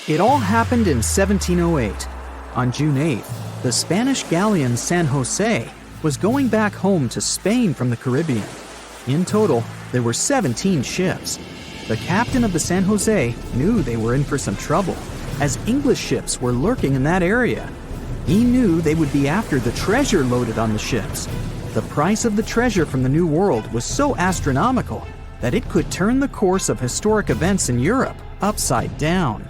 It all happened in 1708. On June 8th, the Spanish galleon San Jose was going back home to Spain from the Caribbean. In total, there were 17 ships. The captain of the San Jose knew they were in for some trouble, as English ships were lurking in that area. He knew they would be after the treasure loaded on the ships. The price of the treasure from the New World was so astronomical that it could turn the course of historic events in Europe upside down.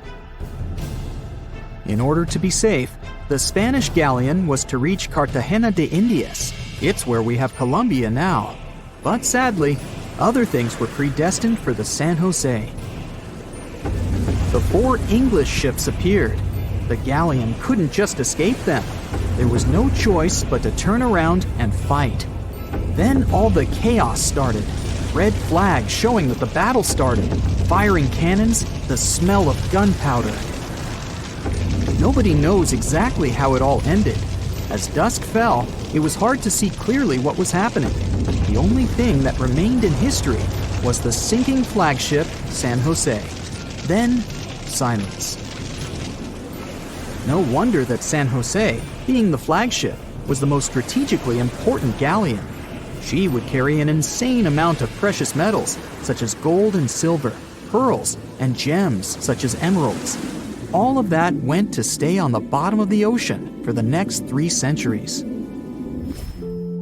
In order to be safe, the Spanish galleon was to reach Cartagena de Indias. It's where we have Colombia now. But sadly, other things were predestined for the San Jose. The 4 English ships appeared. The galleon couldn't just escape them. There was no choice but to turn around and fight. Then all the chaos started. Red flags showing that the battle started. Firing cannons, the smell of gunpowder. Nobody knows exactly how it all ended. As dusk fell, it was hard to see clearly what was happening. The only thing that remained in history was the sinking flagship San Jose. Then, silence. No wonder that San Jose, being the flagship, was the most strategically important galleon. She would carry an insane amount of precious metals, such as gold and silver, pearls, and gems, such as emeralds. All of that went to stay on the bottom of the ocean for the next 3 centuries.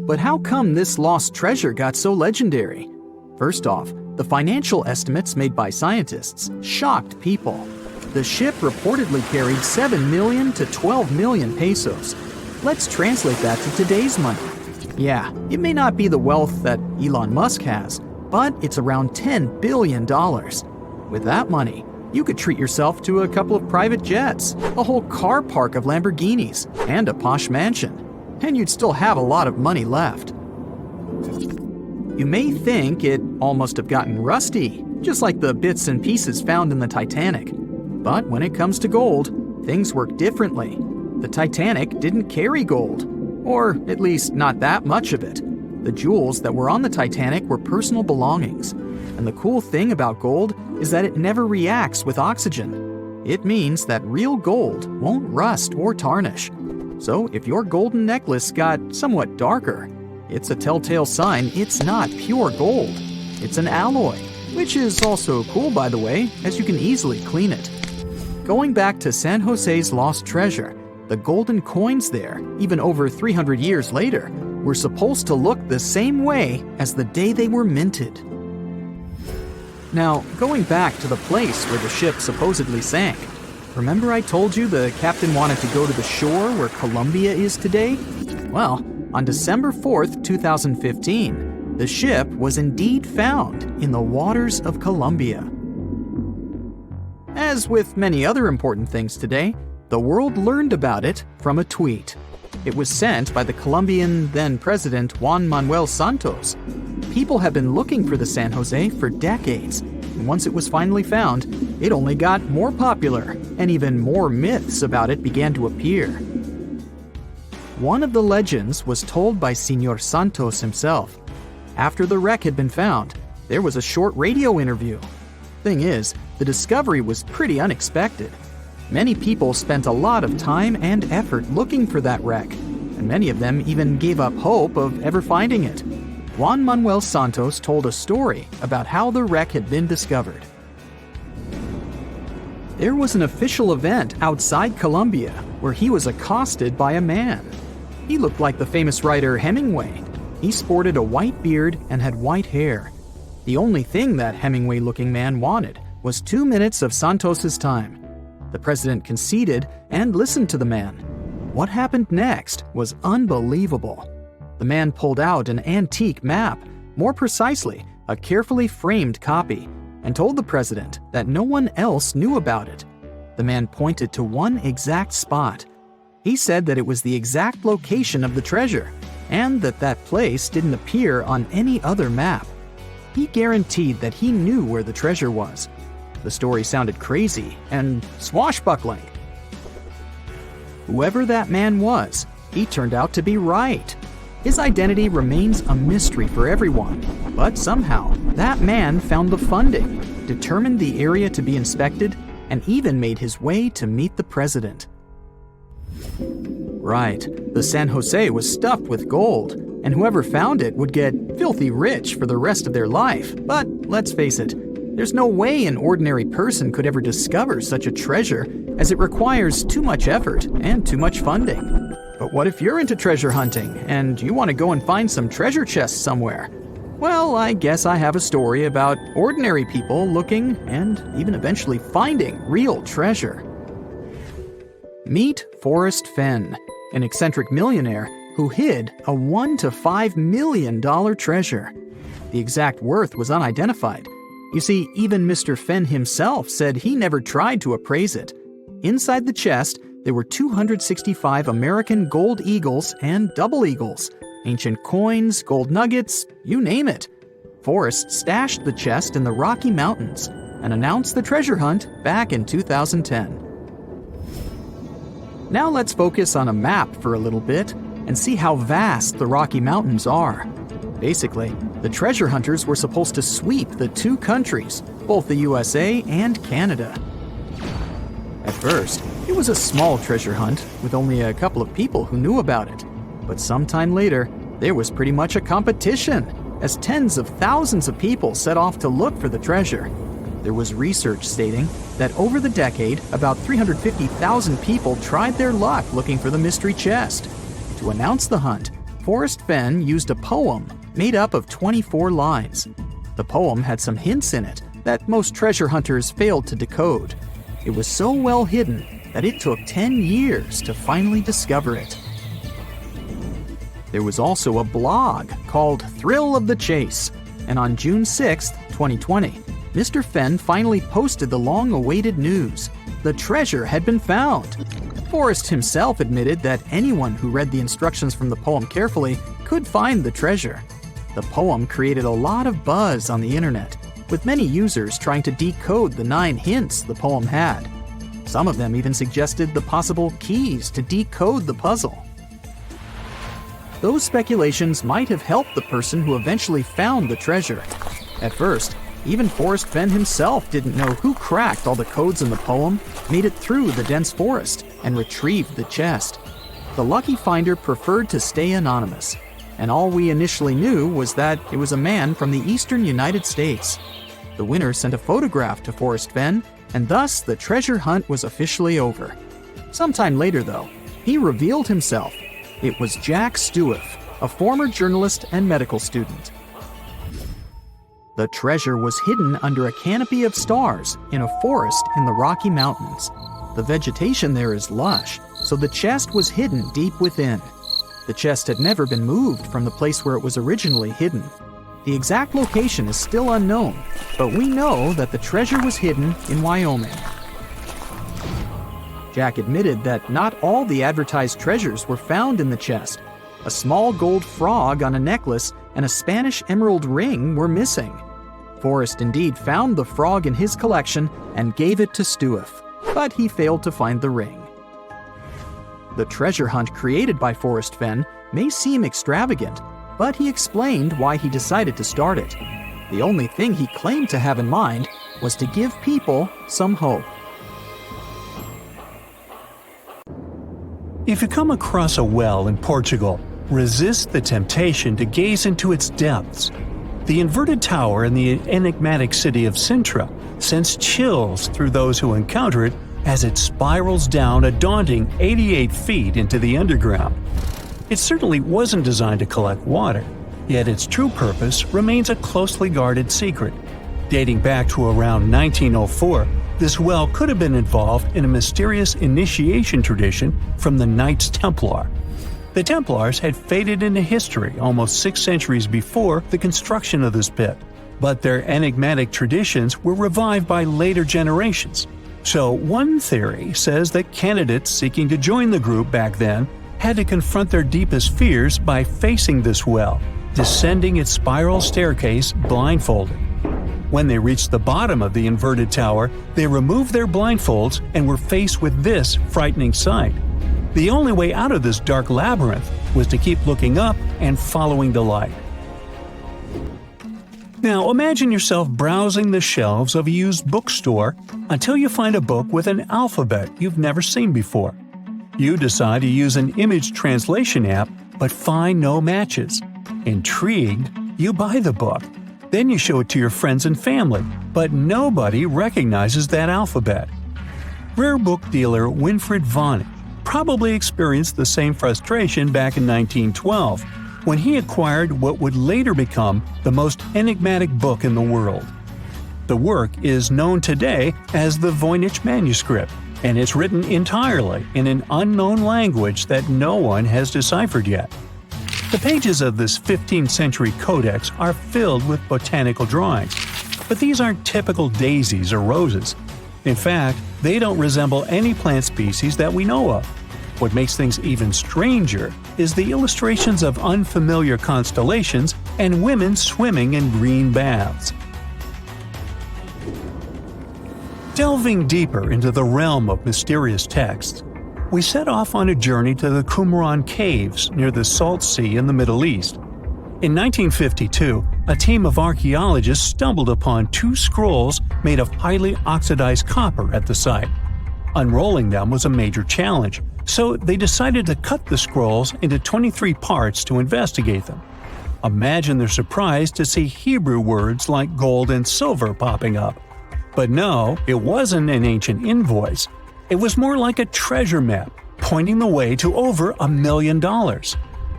But how come this lost treasure got so legendary? First off, the financial estimates made by scientists shocked people. The ship reportedly carried 7 million to 12 million pesos. Let's translate that to today's money. Yeah, it may not be the wealth that Elon Musk has, but it's around $10 billion. With that money, you could treat yourself to a couple of private jets, a whole car park of Lamborghinis, and a posh mansion. And you'd still have a lot of money left. You may think it all must have gotten rusty, just like the bits and pieces found in the Titanic. But when it comes to gold, things work differently. The Titanic didn't carry gold, or at least not that much of it. The jewels that were on the Titanic were personal belongings. And the cool thing about gold is that it never reacts with oxygen. It means that real gold won't rust or tarnish. So if your golden necklace got somewhat darker, it's a telltale sign it's not pure gold. It's an alloy, which is also cool, by the way, as you can easily clean it. Going back to San Jose's lost treasure, the golden coins there, even over 300 years later, were supposed to look the same way as the day they were minted. Now, going back to the place where the ship supposedly sank, remember I told you the captain wanted to go to the shore where Colombia is today? Well, on December 4th, 2015, the ship was indeed found in the waters of Colombia. As with many other important things today, the world learned about it from a tweet. It was sent by the Colombian then-president Juan Manuel Santos. People have been looking for the San Jose for decades, and once it was finally found, it only got more popular, and even more myths about it began to appear. One of the legends was told by Señor Santos himself. After the wreck had been found, there was a short radio interview. Thing is, the discovery was pretty unexpected. Many people spent a lot of time and effort looking for that wreck, and many of them even gave up hope of ever finding it. Juan Manuel Santos told a story about how the wreck had been discovered. There was an official event outside Colombia where he was accosted by a man. He looked like the famous writer Hemingway. He sported a white beard and had white hair. The only thing that Hemingway-looking man wanted was 2 minutes of Santos's time. The president conceded and listened to the man. What happened next was unbelievable. The man pulled out an antique map, more precisely, a carefully framed copy, and told the president that no one else knew about it. The man pointed to one exact spot. He said that it was the exact location of the treasure, and that that place didn't appear on any other map. He guaranteed that he knew where the treasure was. The story sounded crazy and swashbuckling. Whoever that man was, he turned out to be right. His identity remains a mystery for everyone, but somehow that man found the funding, determined the area to be inspected, and even made his way to meet the president. Right, the San Jose was stuffed with gold, and whoever found it would get filthy rich for the rest of their life. But let's face it, there's no way an ordinary person could ever discover such a treasure, as it requires too much effort and too much funding. But what if you're into treasure hunting, and you want to go and find some treasure chests somewhere? Well, I guess I have a story about ordinary people looking and even eventually finding real treasure. Meet Forest Fenn, an eccentric millionaire who hid a $1 to $5 million treasure. The exact worth was unidentified. You see, even Mr. Fenn himself said he never tried to appraise it. Inside the chest, there were 265 American gold eagles and double eagles, ancient coins, gold nuggets, you name it. Forrest stashed the chest in the Rocky Mountains and announced the treasure hunt back in 2010. Now let's focus on a map for a little bit and see how vast the Rocky Mountains are. Basically, the treasure hunters were supposed to sweep the two countries, both the USA and Canada. At first, it was a small treasure hunt with only a couple of people who knew about it. But sometime later, there was pretty much a competition, as tens of thousands of people set off to look for the treasure. There was research stating that over the decade, about 350,000 people tried their luck looking for the mystery chest. To announce the hunt, Forest Fenn used a poem made up of 24 lines. The poem had some hints in it that most treasure hunters failed to decode. It was so well hidden that it took 10 years to finally discover it. There was also a blog called Thrill of the Chase, and on June 6, 2020, Mr. Fenn finally posted the long-awaited news. The treasure had been found. Forrest himself admitted that anyone who read the instructions from the poem carefully could find the treasure. The poem created a lot of buzz on the internet, with many users trying to decode the 9 hints the poem had. Some of them even suggested the possible keys to decode the puzzle. Those speculations might have helped the person who eventually found the treasure. At first, even Forest Fenn himself didn't know who cracked all the codes in the poem, made it through the dense forest, and retrieved the chest. The lucky finder preferred to stay anonymous, and all we initially knew was that it was a man from the eastern United States. The winner sent a photograph to Forest Fenn, and thus the treasure hunt was officially over. Sometime later, though, he revealed himself. It was Jack Stewart, a former journalist and medical student. The treasure was hidden under a canopy of stars in a forest in the Rocky Mountains. The vegetation there is lush, so the chest was hidden deep within. The chest had never been moved from the place where it was originally hidden. The exact location is still unknown, but we know that the treasure was hidden in Wyoming. Jack admitted that not all the advertised treasures were found in the chest. A small gold frog on a necklace and a Spanish emerald ring were missing. Forrest indeed found the frog in his collection and gave it to Stewart, but he failed to find the ring. The treasure hunt created by Forest Fenn may seem extravagant, but he explained why he decided to start it. The only thing he claimed to have in mind was to give people some hope. If you come across a well in Portugal, resist the temptation to gaze into its depths. The inverted tower in the enigmatic city of Sintra sends chills through those who encounter it as it spirals down a daunting 88 feet into the underground. It certainly wasn't designed to collect water, yet its true purpose remains a closely guarded secret. Dating back to around 1904, this well could have been involved in a mysterious initiation tradition from the Knights Templar. The Templars had faded into history almost 6 centuries before the construction of this pit, but their enigmatic traditions were revived by later generations. So one theory says that candidates seeking to join the group back then had to confront their deepest fears by facing this well, descending its spiral staircase blindfolded. When they reached the bottom of the inverted tower, they removed their blindfolds and were faced with this frightening sight. The only way out of this dark labyrinth was to keep looking up and following the light. Now imagine yourself browsing the shelves of a used bookstore until you find a book with an alphabet you've never seen before. You decide to use an image translation app but find no matches. Intrigued, you buy the book. Then you show it to your friends and family, but nobody recognizes that alphabet. Rare book dealer Winfried Voynich probably experienced the same frustration back in 1912 when he acquired what would later become the most enigmatic book in the world. The work is known today as the Voynich manuscript, and it's written entirely in an unknown language that no one has deciphered yet. The pages of this 15th century codex are filled with botanical drawings, but these aren't typical daisies or roses. In fact, they don't resemble any plant species that we know of. What makes things even stranger is the illustrations of unfamiliar constellations and women swimming in green baths. Delving deeper into the realm of mysterious texts, we set off on a journey to the Qumran Caves near the Salt Sea in the Middle East. In 1952, a team of archaeologists stumbled upon 2 scrolls made of highly oxidized copper at the site. Unrolling them was a major challenge, so they decided to cut the scrolls into 23 parts to investigate them. Imagine their surprise to see Hebrew words like gold and silver popping up. But no, it wasn't an ancient invoice. It was more like a treasure map, pointing the way to over $1 million.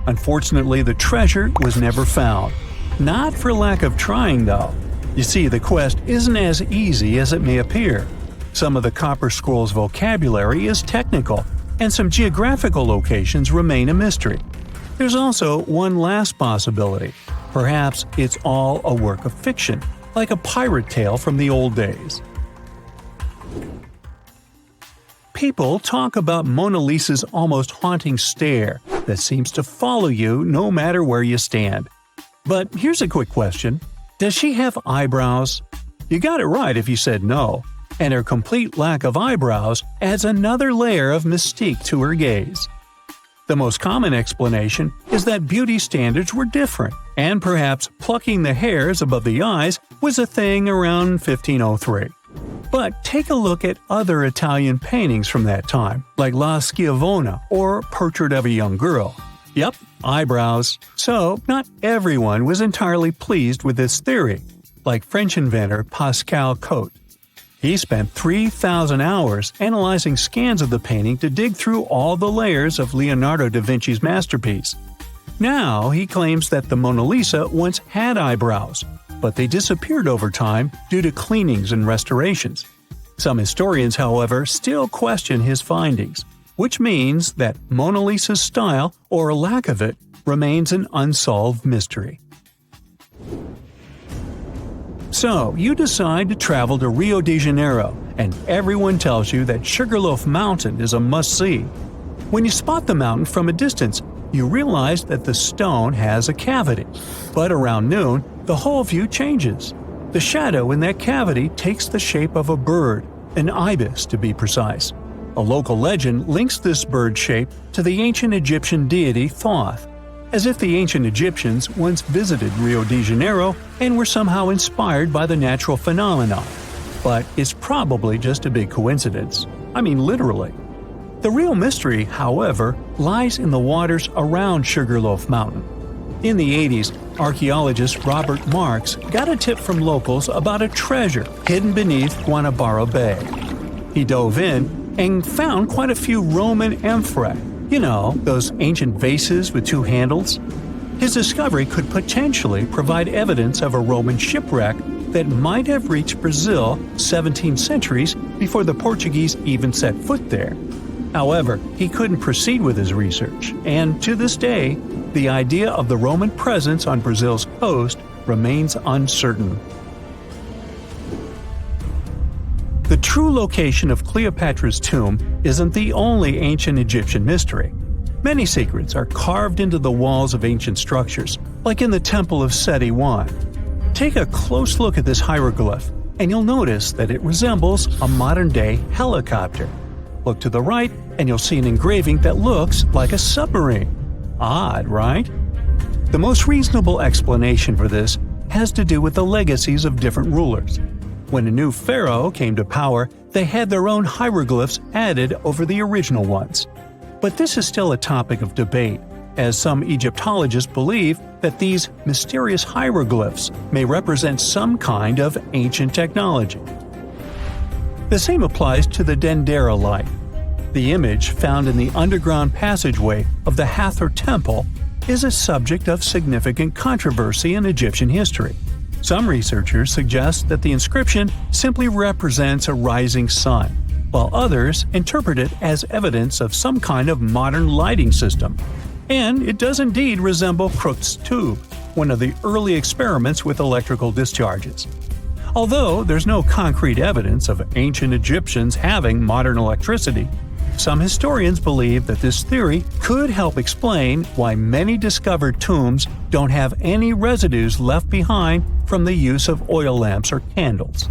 Unfortunately, the treasure was never found. Not for lack of trying, though. You see, the quest isn't as easy as it may appear. Some of the copper scroll's vocabulary is technical, and some geographical locations remain a mystery. There's also one last possibility. Perhaps it's all a work of fiction, like a pirate tale from the old days. People talk about Mona Lisa's almost haunting stare that seems to follow you no matter where you stand. But here's a quick question. Does she have eyebrows? You got it right if you said no, and her complete lack of eyebrows adds another layer of mystique to her gaze. The most common explanation is that beauty standards were different, and perhaps plucking the hairs above the eyes was a thing around 1503. But take a look at other Italian paintings from that time, like La Schiavona or Portrait of a Young Girl. Yep, eyebrows. So, not everyone was entirely pleased with this theory, like French inventor Pascal Cotte. He spent 3,000 hours analyzing scans of the painting to dig through all the layers of Leonardo da Vinci's masterpiece. Now he claims that the Mona Lisa once had eyebrows, but they disappeared over time due to cleanings and restorations. Some historians, however, still question his findings, which means that Mona Lisa's style, or lack of it, remains an unsolved mystery. So, you decide to travel to Rio de Janeiro, and everyone tells you that Sugarloaf Mountain is a must-see. When you spot the mountain from a distance, you realize that the stone has a cavity. But around noon, the whole view changes. The shadow in that cavity takes the shape of a bird, an ibis to be precise. A local legend links this bird shape to the ancient Egyptian deity Thoth, as if the ancient Egyptians once visited Rio de Janeiro and were somehow inspired by the natural phenomenon. But it's probably just a big coincidence. I mean, literally. The real mystery, however, lies in the waters around Sugarloaf Mountain. In the 80s, archaeologist Robert Marks got a tip from locals about a treasure hidden beneath Guanabara Bay. He dove in and found quite a few Roman amphorae. You know, those ancient vases with 2 handles? His discovery could potentially provide evidence of a Roman shipwreck that might have reached Brazil 17 centuries before the Portuguese even set foot there. However, he couldn't proceed with his research, and to this day, the idea of the Roman presence on Brazil's coast remains uncertain. The true location of Cleopatra's tomb isn't the only ancient Egyptian mystery. Many secrets are carved into the walls of ancient structures, like in the Temple of Seti I. Take a close look at this hieroglyph, and you'll notice that it resembles a modern-day helicopter. Look to the right, and you'll see an engraving that looks like a submarine. Odd, right? The most reasonable explanation for this has to do with the legacies of different rulers. When a new pharaoh came to power, they had their own hieroglyphs added over the original ones. But this is still a topic of debate, as some Egyptologists believe that these mysterious hieroglyphs may represent some kind of ancient technology. The same applies to the Dendera light. The image found in the underground passageway of the Hathor Temple is a subject of significant controversy in Egyptian history. Some researchers suggest that the inscription simply represents a rising sun, while others interpret it as evidence of some kind of modern lighting system. And it does indeed resemble Crookes' tube, one of the early experiments with electrical discharges. Although there's no concrete evidence of ancient Egyptians having modern electricity, some historians believe that this theory could help explain why many discovered tombs don't have any residues left behind from the use of oil lamps or candles.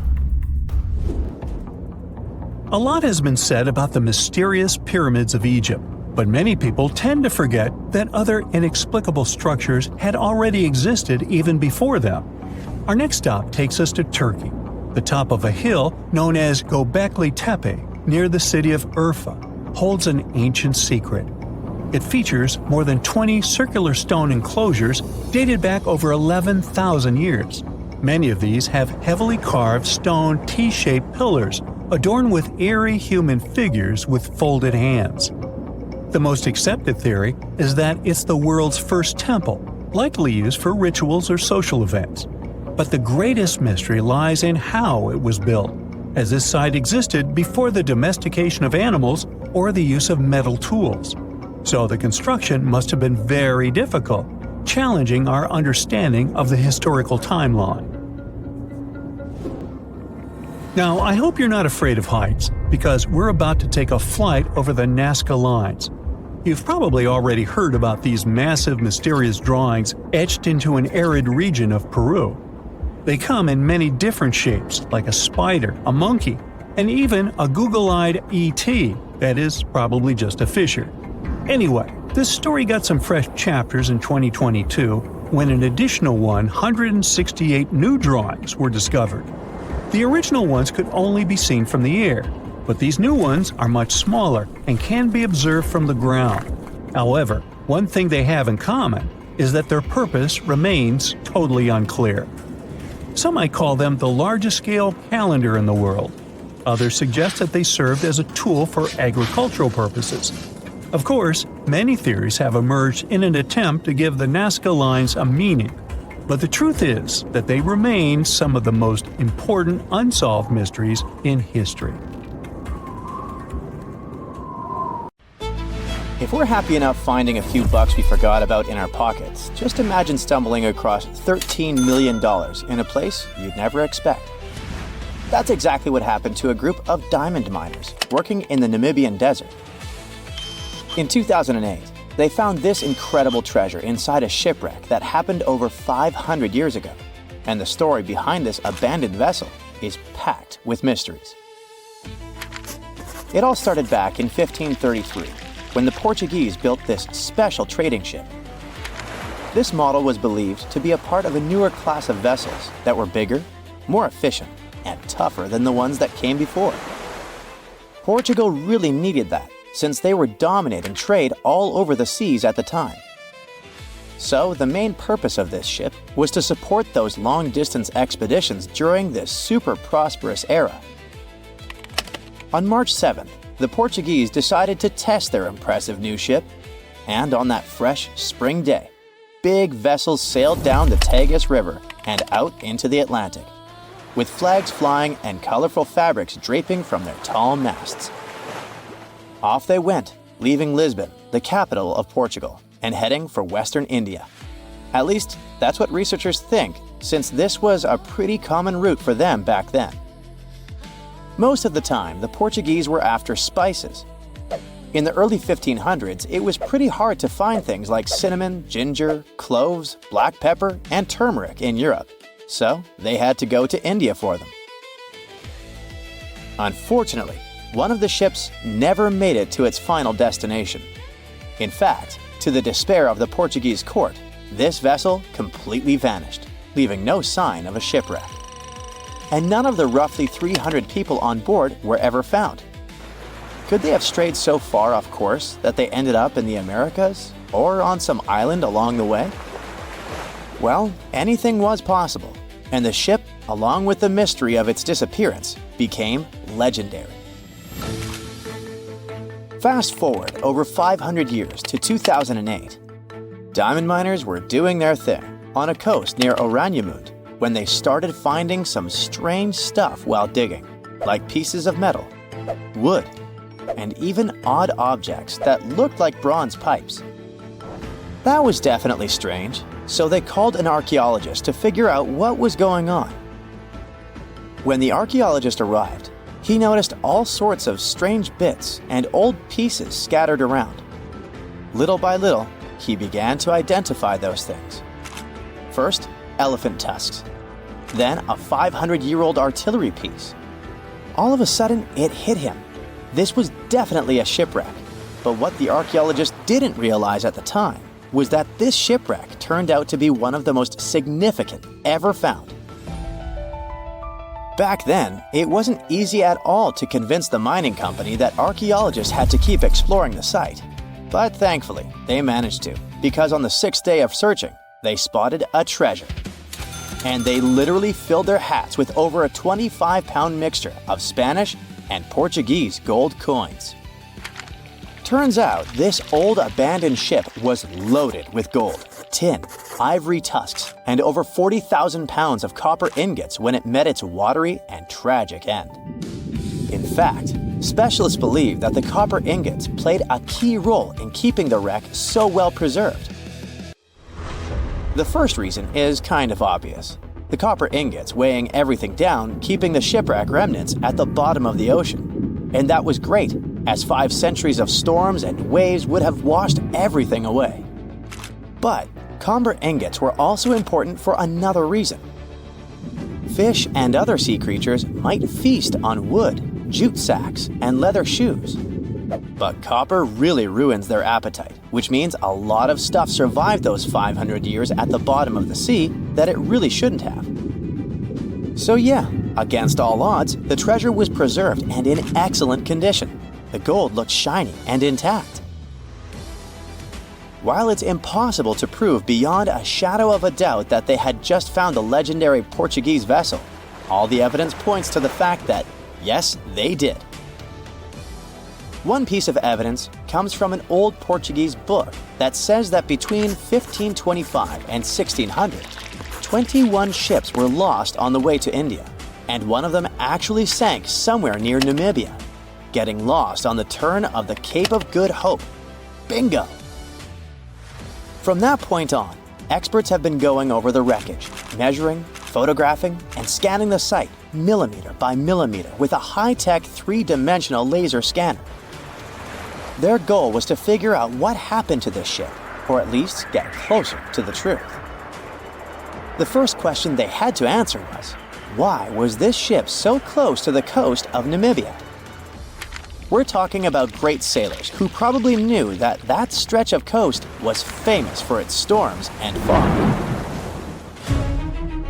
A lot has been said about the mysterious pyramids of Egypt, but many people tend to forget that other inexplicable structures had already existed even before them. Our next stop takes us to Turkey. The top of a hill known as Gobekli Tepe, near the city of Urfa, holds an ancient secret. It features more than 20 circular stone enclosures dated back over 11,000 years. Many of these have heavily carved stone T-shaped pillars adorned with eerie human figures with folded hands. The most accepted theory is that it's the world's first temple, likely used for rituals or social events. But the greatest mystery lies in how it was built, as this site existed before the domestication of animals or the use of metal tools. So the construction must have been very difficult, challenging our understanding of the historical timeline. Now, I hope you're not afraid of heights, because we're about to take a flight over the Nazca Lines. You've probably already heard about these massive, mysterious drawings etched into an arid region of Peru. They come in many different shapes, like a spider, a monkey, and even a Google-eyed ET that is probably just a fisher. Anyway, this story got some fresh chapters in 2022 when an additional 168 new drawings were discovered. The original ones could only be seen from the air, but these new ones are much smaller and can be observed from the ground. However, one thing they have in common is that their purpose remains totally unclear. Some might call them the largest-scale calendar in the world. Others suggest that they served as a tool for agricultural purposes. Of course, many theories have emerged in an attempt to give the Nazca Lines a meaning, but the truth is that they remain some of the most important unsolved mysteries in history. If we're happy enough finding a few bucks we forgot about in our pockets, just imagine stumbling across $13 million in a place you'd never expect. That's exactly what happened to a group of diamond miners working in the Namibian desert. In 2008, they found this incredible treasure inside a shipwreck that happened over 500 years ago, and the story behind this abandoned vessel is packed with mysteries. It all started back in 1533, when the Portuguese built this special trading ship. This model was believed to be a part of a newer class of vessels that were bigger, more efficient, and tougher than the ones that came before. Portugal really needed that, since they were dominating trade all over the seas at the time. So the main purpose of this ship was to support those long-distance expeditions during this super prosperous era. On March 7th, the Portuguese decided to test their impressive new ship, and on that fresh spring day, big vessels sailed down the Tagus River and out into the Atlantic, with flags flying and colorful fabrics draping from their tall masts. Off they went, leaving Lisbon, the capital of Portugal, and heading for Western India. At least, that's what researchers think, since this was a pretty common route for them back then. Most of the time, the Portuguese were after spices. In the early 1500s, it was pretty hard to find things like cinnamon, ginger, cloves, black pepper, and turmeric in Europe, so they had to go to India for them. Unfortunately, one of the ships never made it to its final destination. In fact, to the despair of the Portuguese court, this vessel completely vanished, leaving no sign of a shipwreck. And none of the roughly 300 people on board were ever found. Could they have strayed so far off course that they ended up in the Americas or on some island along the way? Well, anything was possible, and the ship, along with the mystery of its disappearance, became legendary. Fast forward over 500 years to 2008. Diamond miners were doing their thing on a coast near Oranienburg when they started finding some strange stuff while digging, like pieces of metal, wood, and even odd objects that looked like bronze pipes. That was definitely strange, so they called an archaeologist to figure out what was going on. When the archaeologist arrived, he noticed all sorts of strange bits and old pieces scattered around. Little by little, he began to identify those things. First, elephant tusks. Then a 500-year-old artillery piece. All of a sudden, it hit him. This was definitely a shipwreck, but what the archaeologist didn't realize at the time was that this shipwreck turned out to be one of the most significant ever found. Back then, it wasn't easy at all to convince the mining company that archaeologists had to keep exploring the site. But thankfully, they managed to, because on the 6th day of searching, they spotted a treasure. And they literally filled their hats with over a 25-pound mixture of Spanish and Portuguese gold coins. Turns out, this old abandoned ship was loaded with gold, tin, ivory tusks, and over 40,000 pounds of copper ingots when it met its watery and tragic end. In fact, specialists believe that the copper ingots played a key role in keeping the wreck so well preserved. The first reason is kind of obvious. The copper ingots weighing everything down, keeping the shipwreck remnants at the bottom of the ocean. And that was great, as 5 centuries of storms and waves would have washed everything away. But copper ingots were also important for another reason. Fish and other sea creatures might feast on wood, jute sacks, and leather shoes. But copper really ruins their appetite, which means a lot of stuff survived those 500 years at the bottom of the sea that it really shouldn't have. So yeah, against all odds, the treasure was preserved and in excellent condition. The gold looked shiny and intact. While it's impossible to prove beyond a shadow of a doubt that they had just found the legendary Portuguese vessel, all the evidence points to the fact that, yes, they did. One piece of evidence comes from an old Portuguese book that says that between 1525 and 1600, 21 ships were lost on the way to India, and one of them actually sank somewhere near Namibia, getting lost on the turn of the Cape of Good Hope. Bingo! From that point on, experts have been going over the wreckage, measuring, photographing, and scanning the site millimeter by millimeter with a high-tech 3-dimensional laser scanner. Their goal was to figure out what happened to this ship, or at least get closer to the truth. The first question they had to answer was, why was this ship so close to the coast of Namibia? We're talking about great sailors who probably knew that that stretch of coast was famous for its storms and fog.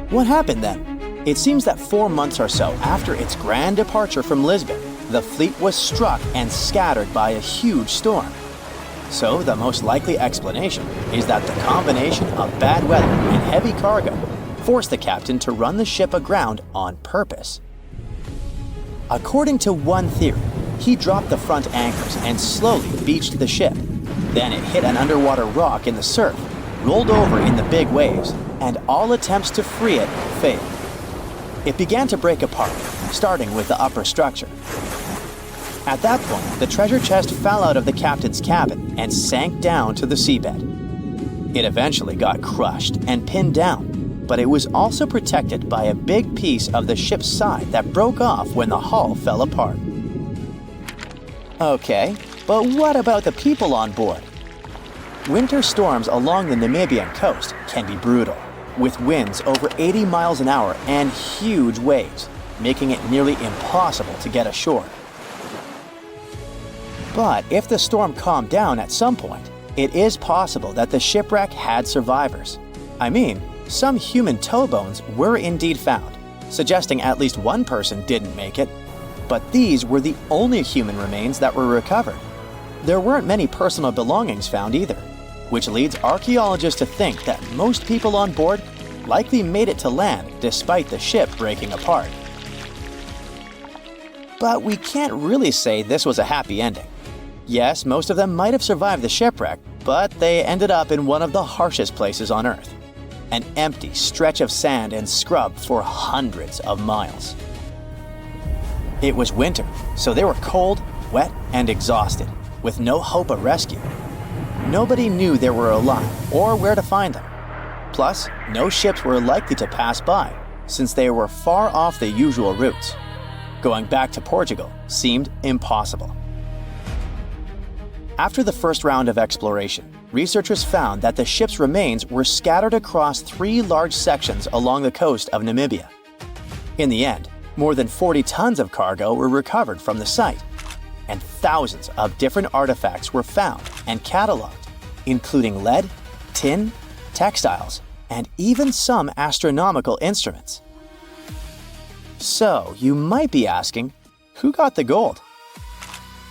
What happened then? It seems that 4 months or so after its grand departure from Lisbon, the fleet was struck and scattered by a huge storm. So the most likely explanation is that the combination of bad weather and heavy cargo forced the captain to run the ship aground on purpose. According to one theory, he dropped the front anchors and slowly beached the ship. Then it hit an underwater rock in the surf, rolled over in the big waves, and all attempts to free it failed. It began to break apart, starting with the upper structure. At that point, the treasure chest fell out of the captain's cabin and sank down to the seabed. It eventually got crushed and pinned down, but it was also protected by a big piece of the ship's side that broke off when the hull fell apart. Okay, but what about the people on board? Winter storms along the Namibian coast can be brutal, with winds over 80 miles an hour and huge waves, making it nearly impossible to get ashore. But if the storm calmed down at some point, it is possible that the shipwreck had survivors. I mean, some human toe bones were indeed found, suggesting at least one person didn't make it. But these were the only human remains that were recovered. There weren't many personal belongings found either, which leads archaeologists to think that most people on board likely made it to land despite the ship breaking apart. But we can't really say this was a happy ending. Yes, most of them might have survived the shipwreck, but they ended up in one of the harshest places on Earth, an empty stretch of sand and scrub for hundreds of miles. It was winter, so they were cold, wet, and exhausted, with no hope of rescue. Nobody knew they were alive or where to find them. Plus, no ships were likely to pass by, since they were far off the usual routes. Going back to Portugal seemed impossible. After the first round of exploration, researchers found that the ship's remains were scattered across 3 large sections along the coast of Namibia. In the end, more than 40 tons of cargo were recovered from the site, and thousands of different artifacts were found and cataloged, including lead, tin, textiles, and even some astronomical instruments. So, you might be asking, who got the gold?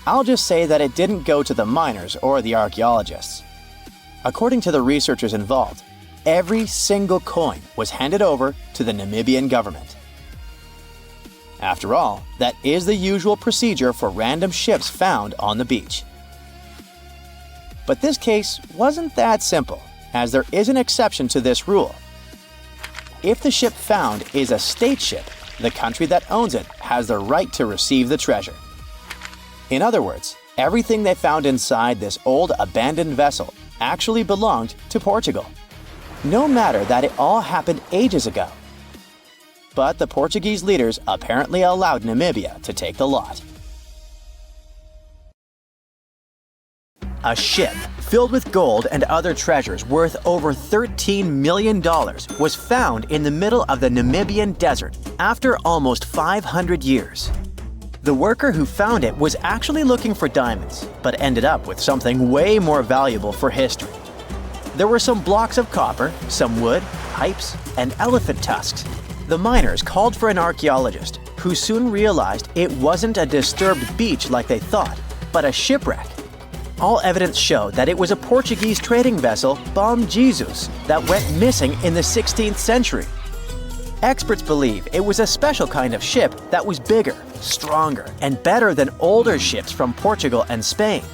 I'll just say that it didn't go to the miners or the archaeologists. According to the researchers involved, every single coin was handed over to the Namibian government. After all, that is the usual procedure for random ships found on the beach. But this case wasn't that simple, as there is an exception to this rule. If the ship found is a state ship, the country that owns it has the right to receive the treasure. In other words, everything they found inside this old abandoned vessel actually belonged to Portugal, no matter that it all happened ages ago. But the Portuguese leaders apparently allowed Namibia to take the lot. A ship filled with gold and other treasures worth over $13 million was found in the middle of the Namibian desert after almost 500 years. The worker who found it was actually looking for diamonds, but ended up with something way more valuable for history. There were some blocks of copper, some wood, pipes, and elephant tusks. The miners called for an archaeologist, who soon realized it wasn't a disturbed beach like they thought, but a shipwreck. All evidence showed that it was a Portuguese trading vessel, Bom Jesus, that went missing in the 16th century. Experts believe it was a special kind of ship that was bigger, stronger, and better than older ships from Portugal and Spain.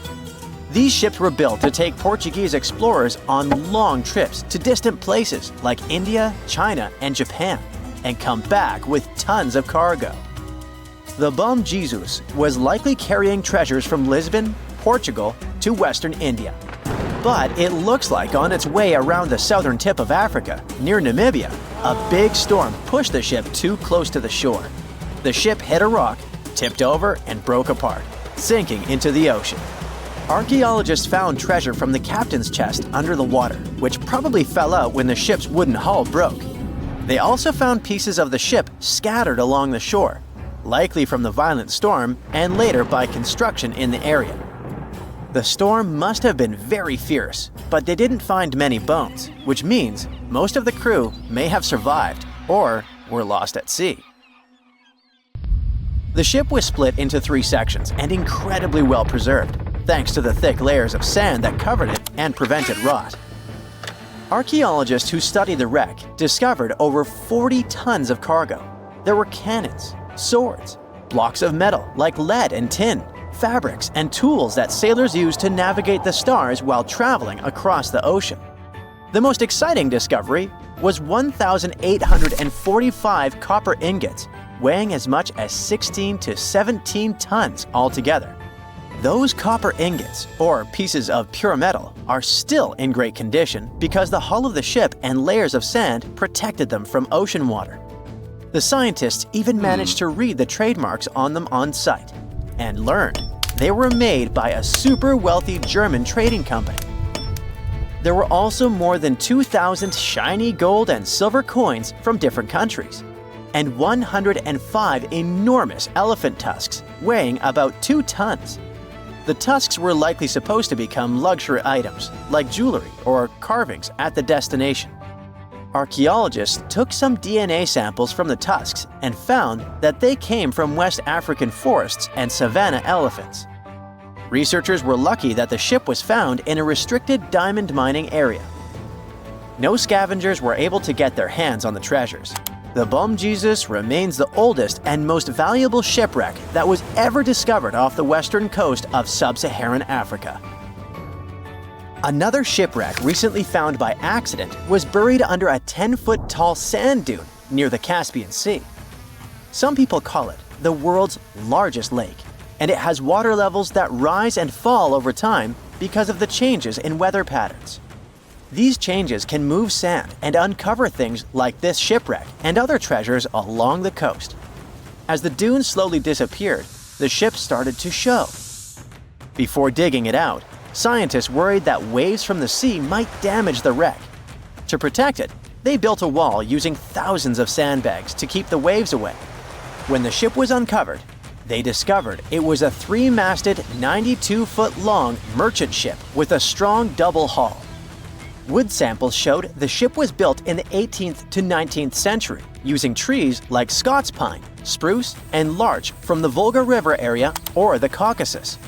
These ships were built to take Portuguese explorers on long trips to distant places like India, China, and Japan, and come back with tons of cargo. The Bom Jesus was likely carrying treasures from Lisbon, Portugal, to Western India. But it looks like on its way around the southern tip of Africa, near Namibia, a big storm pushed the ship too close to the shore. The ship hit a rock, tipped over, and broke apart, sinking into the ocean. Archaeologists found treasure from the captain's chest under the water, which probably fell out when the ship's wooden hull broke. They also found pieces of the ship scattered along the shore, likely from the violent storm and later by construction in the area. The storm must have been very fierce, but they didn't find many bones, which means most of the crew may have survived or were lost at sea. The ship was split into 3 sections and incredibly well preserved, thanks to the thick layers of sand that covered it and prevented rot. Archaeologists who studied the wreck discovered over 40 tons of cargo. There were cannons, swords, blocks of metal like lead and tin, fabrics, and tools that sailors used to navigate the stars while traveling across the ocean. The most exciting discovery was 1,845 copper ingots, weighing as much as 16 to 17 tons altogether. Those copper ingots, or pieces of pure metal, are still in great condition because the hull of the ship and layers of sand protected them from ocean water. The scientists even managed to read the trademarks on them on site and learned they were made by a super wealthy German trading company. There were also more than 2,000 shiny gold and silver coins from different countries, and 105 enormous elephant tusks weighing about 2 tons. The tusks were likely supposed to become luxury items, like jewelry or carvings at the destination. Archaeologists took some DNA samples from the tusks and found that they came from West African forests and savanna elephants. Researchers were lucky that the ship was found in a restricted diamond mining area. No scavengers were able to get their hands on the treasures. The Bom Jesus remains the oldest and most valuable shipwreck that was ever discovered off the western coast of sub-Saharan Africa. Another shipwreck recently found by accident was buried under a 10-foot tall sand dune near the Caspian Sea. Some people call it the world's largest lake, and it has water levels that rise and fall over time because of the changes in weather patterns. These changes can move sand and uncover things like this shipwreck and other treasures along the coast. As the dune slowly disappeared, the ship started to show. Before digging it out, scientists worried that waves from the sea might damage the wreck. To protect it, they built a wall using thousands of sandbags to keep the waves away. When the ship was uncovered, they discovered it was a 3-masted, 92-foot-long merchant ship with a strong double hull. Wood samples showed the ship was built in the 18th to 19th century using trees like Scots pine, spruce, and larch from the Volga River area or the Caucasus.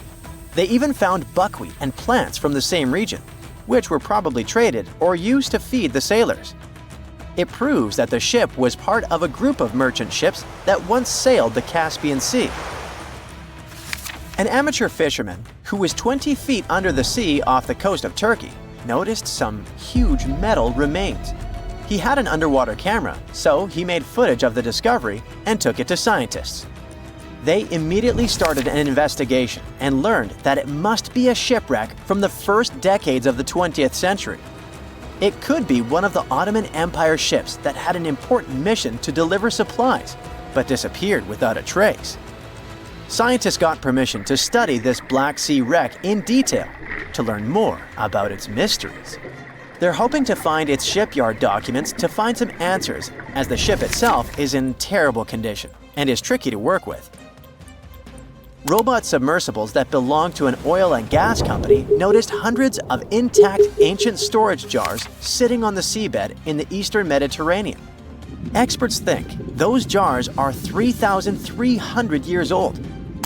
They even found buckwheat and plants from the same region, which were probably traded or used to feed the sailors. It proves that the ship was part of a group of merchant ships that once sailed the Caspian Sea. An amateur fisherman who was 20 feet under the sea off the coast of Turkey noticed some huge metal remains. He had an underwater camera, so he made footage of the discovery and took it to scientists. They immediately started an investigation and learned that it must be a shipwreck from the first decades of the 20th century. It could be one of the Ottoman Empire ships that had an important mission to deliver supplies, but disappeared without a trace. Scientists got permission to study this Black Sea wreck in detail to learn more about its mysteries. They're hoping to find its shipyard documents to find some answers, as the ship itself is in terrible condition and is tricky to work with. Robot submersibles that belong to an oil and gas company noticed hundreds of intact ancient storage jars sitting on the seabed in the eastern Mediterranean. Experts think those jars are 3,300 years old.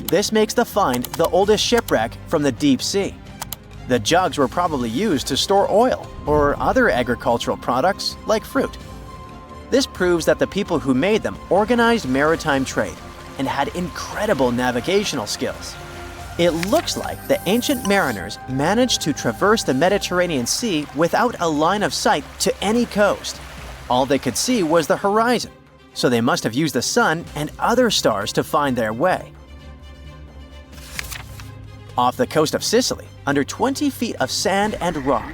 This makes the find the oldest shipwreck from the deep sea. The jugs were probably used to store oil or other agricultural products like fruit. This proves that the people who made them organized maritime trade and had incredible navigational skills. It looks like the ancient mariners managed to traverse the Mediterranean Sea without a line of sight to any coast. All they could see was the horizon, so they must have used the sun and other stars to find their way. Off the coast of Sicily, under 20 feet of sand and rock,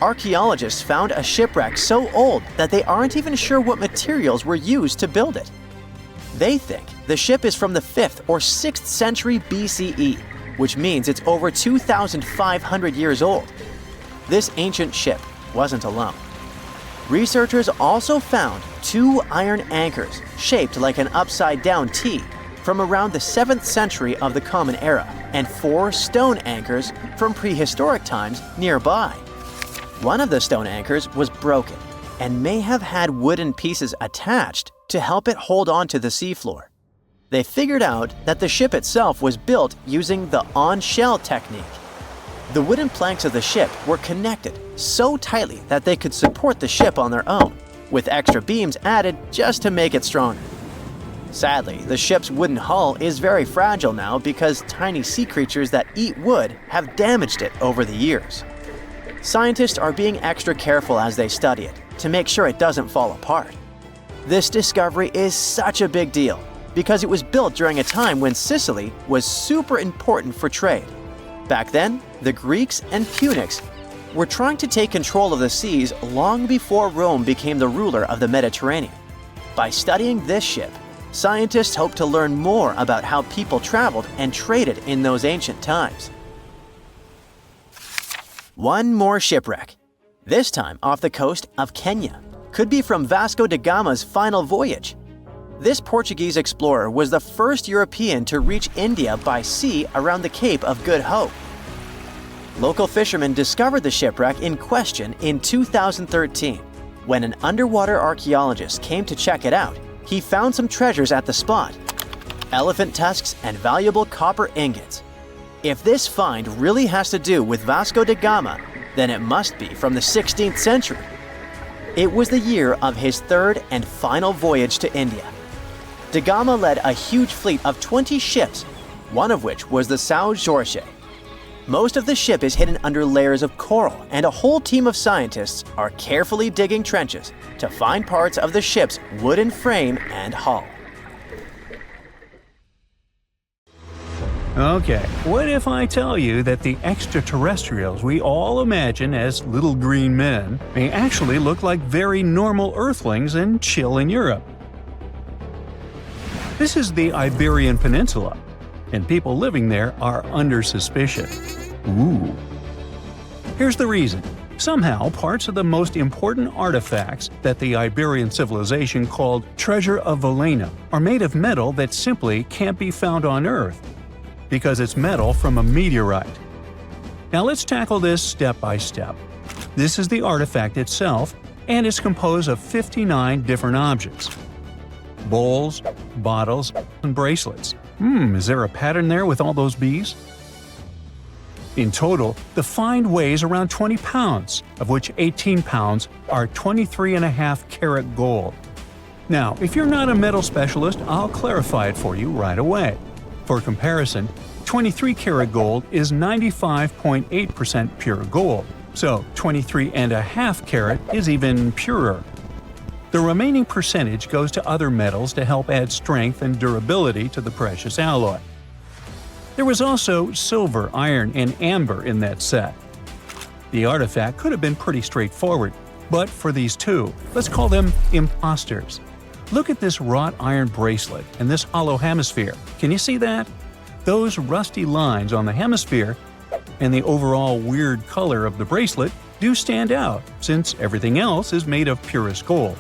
archaeologists found a shipwreck so old that they aren't even sure what materials were used to build it. They think the ship is from the 5th or 6th century BCE, which means it's over 2,500 years old. This ancient ship wasn't alone. Researchers also found 2 iron anchors shaped like an upside-down T from around the 7th century of the Common Era, and 4 stone anchors from prehistoric times nearby. One of the stone anchors was broken and may have had wooden pieces attached to help it hold on to the seafloor. They figured out that the ship itself was built using the on-shell technique. The wooden planks of the ship were connected so tightly that they could support the ship on their own, with extra beams added just to make it stronger. Sadly, the ship's wooden hull is very fragile now because tiny sea creatures that eat wood have damaged it over the years. Scientists are being extra careful as they study it to make sure it doesn't fall apart. This discovery is such a big deal because it was built during a time when Sicily was super important for trade. Back then, the Greeks and Punics were trying to take control of the seas long before Rome became the ruler of the Mediterranean. By studying this ship, scientists hope to learn more about how people traveled and traded in those ancient times. One more shipwreck, this time off the coast of Kenya. Could be from Vasco da Gama's final voyage. This Portuguese explorer was the first European to reach India by sea around the Cape of Good Hope. Local fishermen discovered the shipwreck in question in 2013. When an underwater archaeologist came to check it out, he found some treasures at the spot: elephant tusks and valuable copper ingots. If this find really has to do with Vasco da Gama, then it must be from the 16th century. It was the year of his third and final voyage to India. Da Gama led a huge fleet of 20 ships, one of which was the São Jorge. Most of the ship is hidden under layers of coral, and a whole team of scientists are carefully digging trenches to find parts of the ship's wooden frame and hull. Okay, what if I tell you that the extraterrestrials we all imagine as little green men may actually look like very normal Earthlings and chill in Europe? This is the Iberian Peninsula, and people living there are under suspicion. Ooh. Here's the reason. Somehow, parts of the most important artifacts that the Iberian civilization called Treasure of Villena are made of metal that simply can't be found on Earth, because it's metal from a meteorite. Now let's tackle this step by step. This is the artifact itself, and it's composed of 59 different objects: bowls, bottles, and bracelets. Is there a pattern there with all those bees? In total, the find weighs around 20 pounds, of which 18 pounds are 23.5 karat gold. Now, if you're not a metal specialist, I'll clarify it for you right away. For comparison, 23 karat gold is 95.8% pure gold, so 23.5 karat is even purer. The remaining percentage goes to other metals to help add strength and durability to the precious alloy. There was also silver, iron, and amber in that set. The artifact could have been pretty straightforward, but for these two, let's call them imposters. Look at this wrought iron bracelet and this hollow hemisphere. Can you see that? Those rusty lines on the hemisphere and the overall weird color of the bracelet do stand out, since everything else is made of purest gold.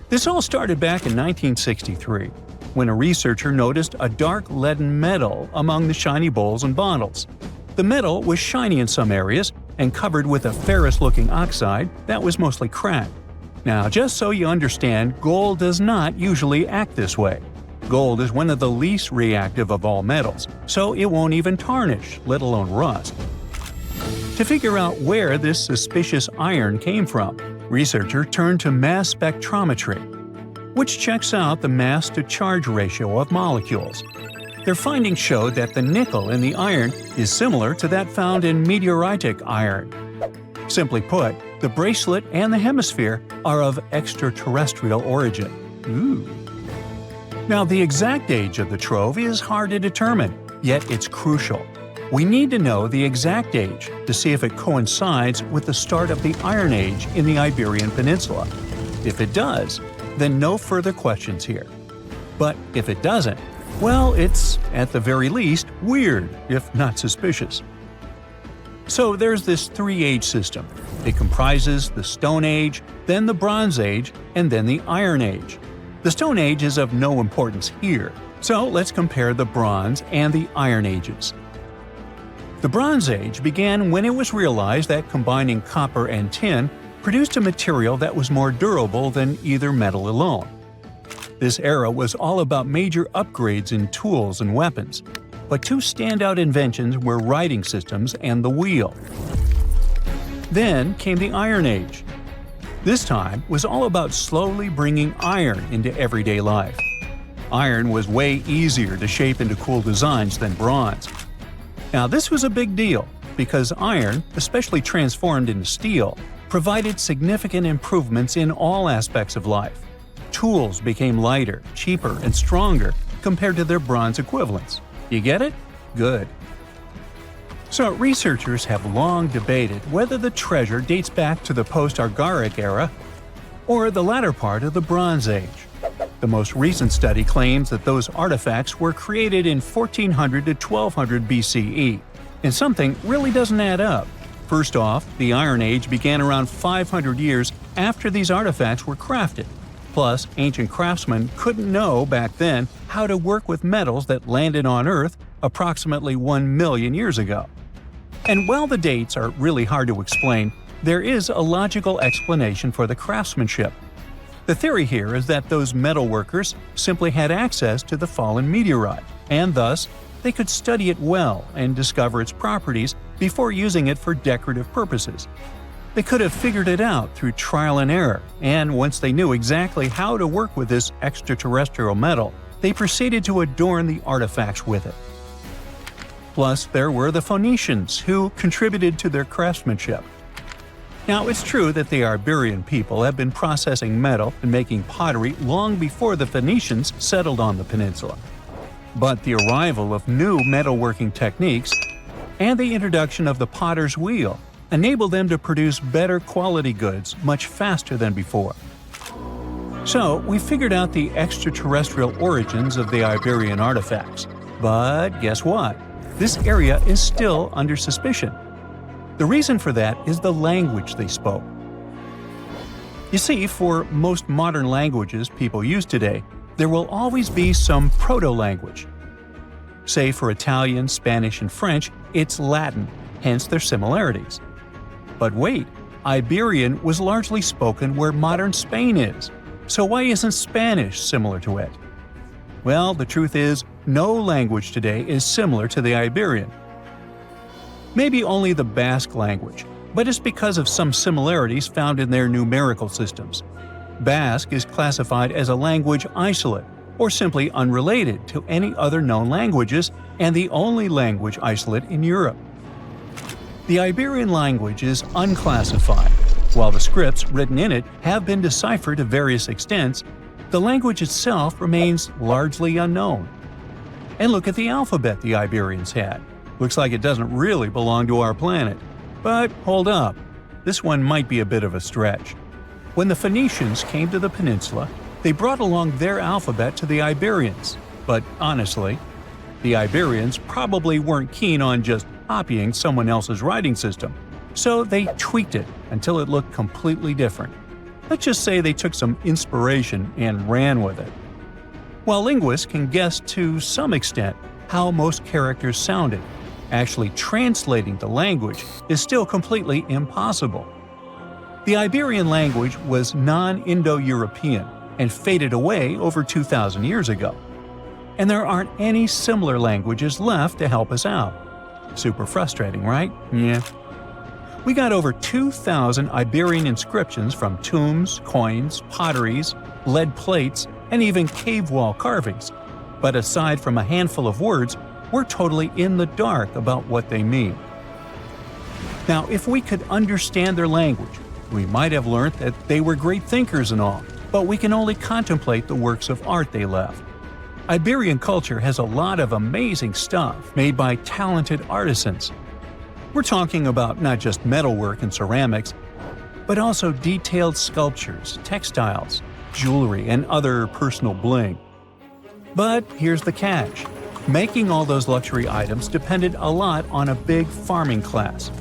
This all started back in 1963, when a researcher noticed a dark leaden metal among the shiny bowls and bottles. The metal was shiny in some areas and covered with a ferrous-looking oxide that was mostly cracked. Now, just so you understand, gold does not usually act this way. Gold is one of the least reactive of all metals, so it won't even tarnish, let alone rust. To figure out where this suspicious iron came from, researchers turned to mass spectrometry, which checks out the mass-to-charge ratio of molecules. Their findings showed that the nickel in the iron is similar to that found in meteoritic iron. Simply put, the bracelet and the hemisphere are of extraterrestrial origin. Ooh. Now, the exact age of the trove is hard to determine, yet it's crucial. We need to know the exact age to see if it coincides with the start of the Iron Age in the Iberian Peninsula. If it does, then no further questions here. But if it doesn't, well, it's, at the very least, weird, if not suspicious. So there's this three-age system. It comprises the Stone Age, then the Bronze Age, and then the Iron Age. The Stone Age is of no importance here, so let's compare the Bronze and the Iron Ages. The Bronze Age began when it was realized that combining copper and tin produced a material that was more durable than either metal alone. This era was all about major upgrades in tools and weapons, but two standout inventions were writing systems and the wheel. Then came the Iron Age. This time was all about slowly bringing iron into everyday life. Iron was way easier to shape into cool designs than bronze. Now, this was a big deal because iron, especially transformed into steel, provided significant improvements in all aspects of life. Tools became lighter, cheaper, and stronger compared to their bronze equivalents. You get it? Good. So, researchers have long debated whether the treasure dates back to the post-Argaric era or the latter part of the Bronze Age. The most recent study claims that those artifacts were created in 1400 to 1200 BCE, and something really doesn't add up. First off, the Iron Age began around 500 years after these artifacts were crafted. Plus, ancient craftsmen couldn't know back then how to work with metals that landed on Earth approximately 1 million years ago. And while the dates are really hard to explain, there is a logical explanation for the craftsmanship. The theory here is that those metal workers simply had access to the fallen meteorite, and thus they could study it well and discover its properties before using it for decorative purposes. They could have figured it out through trial and error, and once they knew exactly how to work with this extraterrestrial metal, they proceeded to adorn the artifacts with it. Plus, there were the Phoenicians, who contributed to their craftsmanship. Now, it's true that the Iberian people have been processing metal and making pottery long before the Phoenicians settled on the peninsula. But the arrival of new metalworking techniques and the introduction of the potter's wheel enabled them to produce better quality goods much faster than before. So, we figured out the extraterrestrial origins of the Iberian artifacts. But guess what? This area is still under suspicion. The reason for that is the language they spoke. You see, for most modern languages people use today, there will always be some proto-language. Say for Italian, Spanish, and French, it's Latin, hence their similarities. But wait, Iberian was largely spoken where modern Spain is, so why isn't Spanish similar to it? Well, the truth is, no language today is similar to the Iberian. Maybe only the Basque language, but it's because of some similarities found in their numerical systems. Basque is classified as a language isolate, or simply unrelated to any other known languages, and the only language isolate in Europe. The Iberian language is unclassified. While the scripts written in it have been deciphered to various extents, the language itself remains largely unknown. And look at the alphabet the Iberians had. Looks like it doesn't really belong to our planet. But hold up, this one might be a bit of a stretch. When the Phoenicians came to the peninsula, they brought along their alphabet to the Iberians. But honestly, the Iberians probably weren't keen on just copying someone else's writing system, so they tweaked it until it looked completely different. Let's just say they took some inspiration and ran with it. While linguists can guess to some extent how most characters sounded, actually translating the language is still completely impossible. The Iberian language was non-Indo-European and faded away over 2,000 years ago. And there aren't any similar languages left to help us out. Super frustrating, right? Yeah. We got over 2,000 Iberian inscriptions from tombs, coins, potteries, lead plates, and even cave wall carvings. But aside from a handful of words, we're totally in the dark about what they mean. Now, if we could understand their language, we might have learned that they were great thinkers and all, but we can only contemplate the works of art they left. Iberian culture has a lot of amazing stuff made by talented artisans. We're talking about not just metalwork and ceramics, but also detailed sculptures, textiles, jewelry, and other personal bling. But here's the catch. Making all those luxury items depended a lot on a big farming class.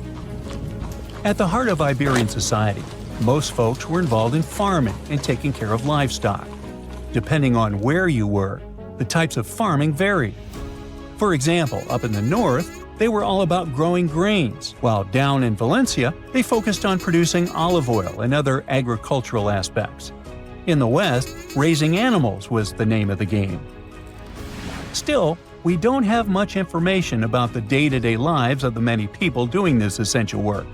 At the heart of Iberian society, most folks were involved in farming and taking care of livestock. Depending on where you were, the types of farming varied. For example, up in the north, they were all about growing grains, while down in Valencia, they focused on producing olive oil and other agricultural aspects. In the west, raising animals was the name of the game. Still, we don't have much information about the day-to-day lives of the many people doing this essential work.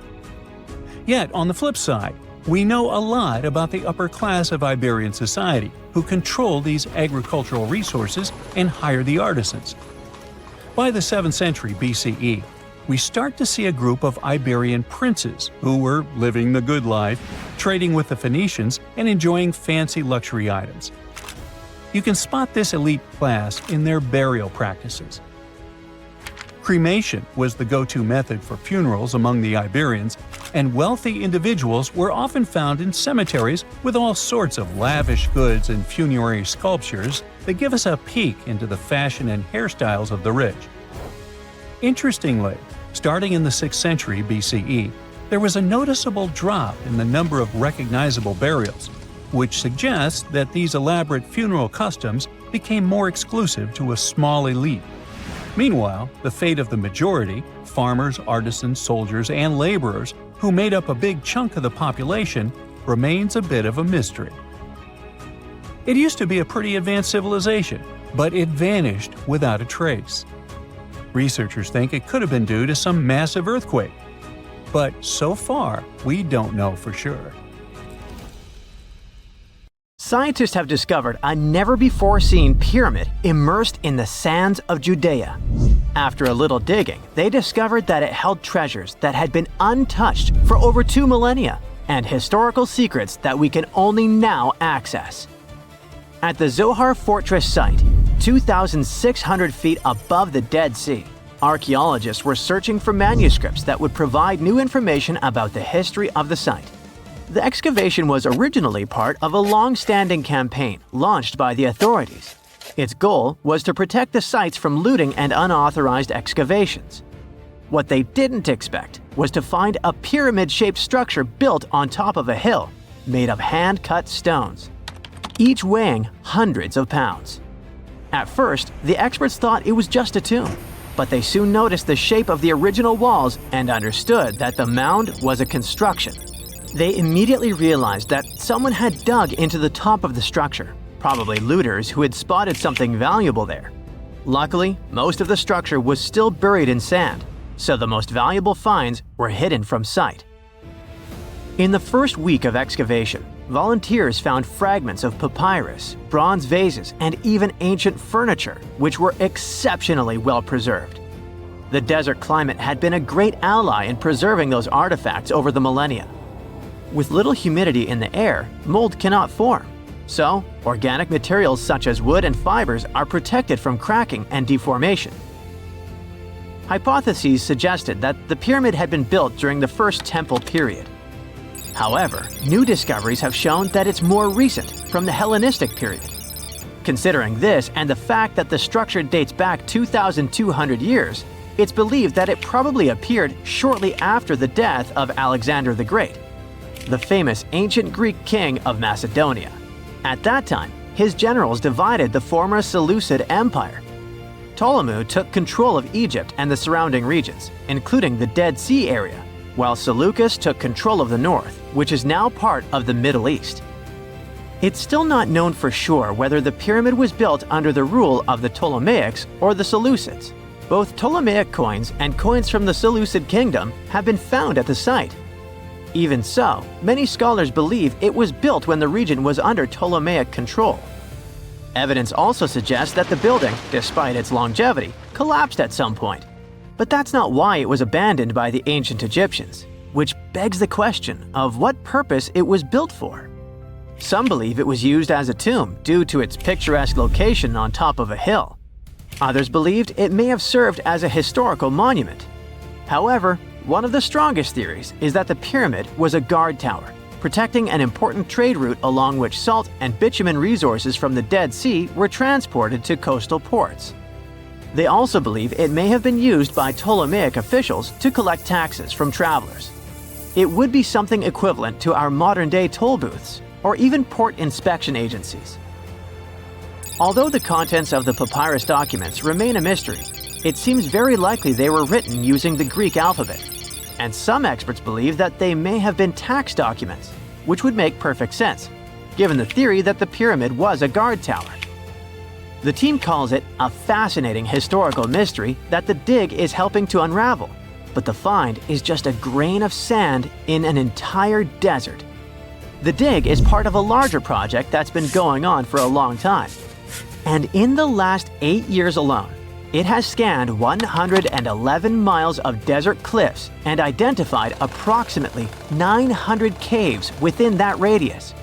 Yet, on the flip side, we know a lot about the upper class of Iberian society, who control these agricultural resources and hire the artisans. By the 7th century BCE, we start to see a group of Iberian princes who were living the good life, trading with the Phoenicians and enjoying fancy luxury items. You can spot this elite class in their burial practices. Cremation was the go-to method for funerals among the Iberians, and wealthy individuals were often found in cemeteries with all sorts of lavish goods and funerary sculptures that give us a peek into the fashion and hairstyles of the rich. Interestingly, starting in the 6th century BCE, there was a noticeable drop in the number of recognizable burials, which suggests that these elaborate funeral customs became more exclusive to a small elite. Meanwhile, the fate of the majority, farmers, artisans, soldiers, and laborers, who made up a big chunk of the population, remains a bit of a mystery. It used to be a pretty advanced civilization, but it vanished without a trace. Researchers think it could have been due to some massive earthquake, but so far, we don't know for sure. Scientists have discovered a never-before-seen pyramid immersed in the sands of Judea. After a little digging, they discovered that it held treasures that had been untouched for over 2 millennia and historical secrets that we can only now access. At the Zohar Fortress site, 2,600 feet above the Dead Sea, archaeologists were searching for manuscripts that would provide new information about the history of the site. The excavation was originally part of a long-standing campaign launched by the authorities. Its goal was to protect the sites from looting and unauthorized excavations. What they didn't expect was to find a pyramid-shaped structure built on top of a hill, made of hand-cut stones, each weighing hundreds of pounds. At first, the experts thought it was just a tomb, but they soon noticed the shape of the original walls and understood that the mound was a construction. They immediately realized that someone had dug into the top of the structure, probably looters who had spotted something valuable there. Luckily, most of the structure was still buried in sand, so the most valuable finds were hidden from sight. In the first week of excavation, volunteers found fragments of papyrus, bronze vases, and even ancient furniture, which were exceptionally well preserved. The desert climate had been a great ally in preserving those artifacts over the millennia. With little humidity in the air, mold cannot form. So, organic materials such as wood and fibers are protected from cracking and deformation. Hypotheses suggested that the pyramid had been built during the First Temple period. However, new discoveries have shown that it's more recent, from the Hellenistic period. Considering this and the fact that the structure dates back 2,200 years, it's believed that it probably appeared shortly after the death of Alexander the Great, the famous ancient Greek king of Macedonia. At that time, his generals divided the former Seleucid Empire. Ptolemy took control of Egypt and the surrounding regions, including the Dead Sea area, while Seleucus took control of the north, which is now part of the Middle East. It's still not known for sure whether the pyramid was built under the rule of the Ptolemaics or the Seleucids. Both Ptolemaic coins and coins from the Seleucid kingdom have been found at the site. Even so, many scholars believe it was built when the region was under Ptolemaic control. Evidence also suggests that the building, despite its longevity, collapsed at some point. But that's not why it was abandoned by the ancient Egyptians, which begs the question of what purpose it was built for. Some believe it was used as a tomb due to its picturesque location on top of a hill. Others believed it may have served as a historical monument. However, one of the strongest theories is that the pyramid was a guard tower, protecting an important trade route along which salt and bitumen resources from the Dead Sea were transported to coastal ports. They also believe it may have been used by Ptolemaic officials to collect taxes from travelers. It would be something equivalent to our modern-day toll booths, or even port inspection agencies. Although the contents of the papyrus documents remain a mystery, it seems very likely they were written using the Greek alphabet, and some experts believe that they may have been tax documents, which would make perfect sense, given the theory that the pyramid was a guard tower. The team calls it a fascinating historical mystery that the dig is helping to unravel, but the find is just a grain of sand in an entire desert. The dig is part of a larger project that's been going on for a long time. And in the last 8 years alone, it has scanned 111 miles of desert cliffs and identified approximately 900 caves within that radius.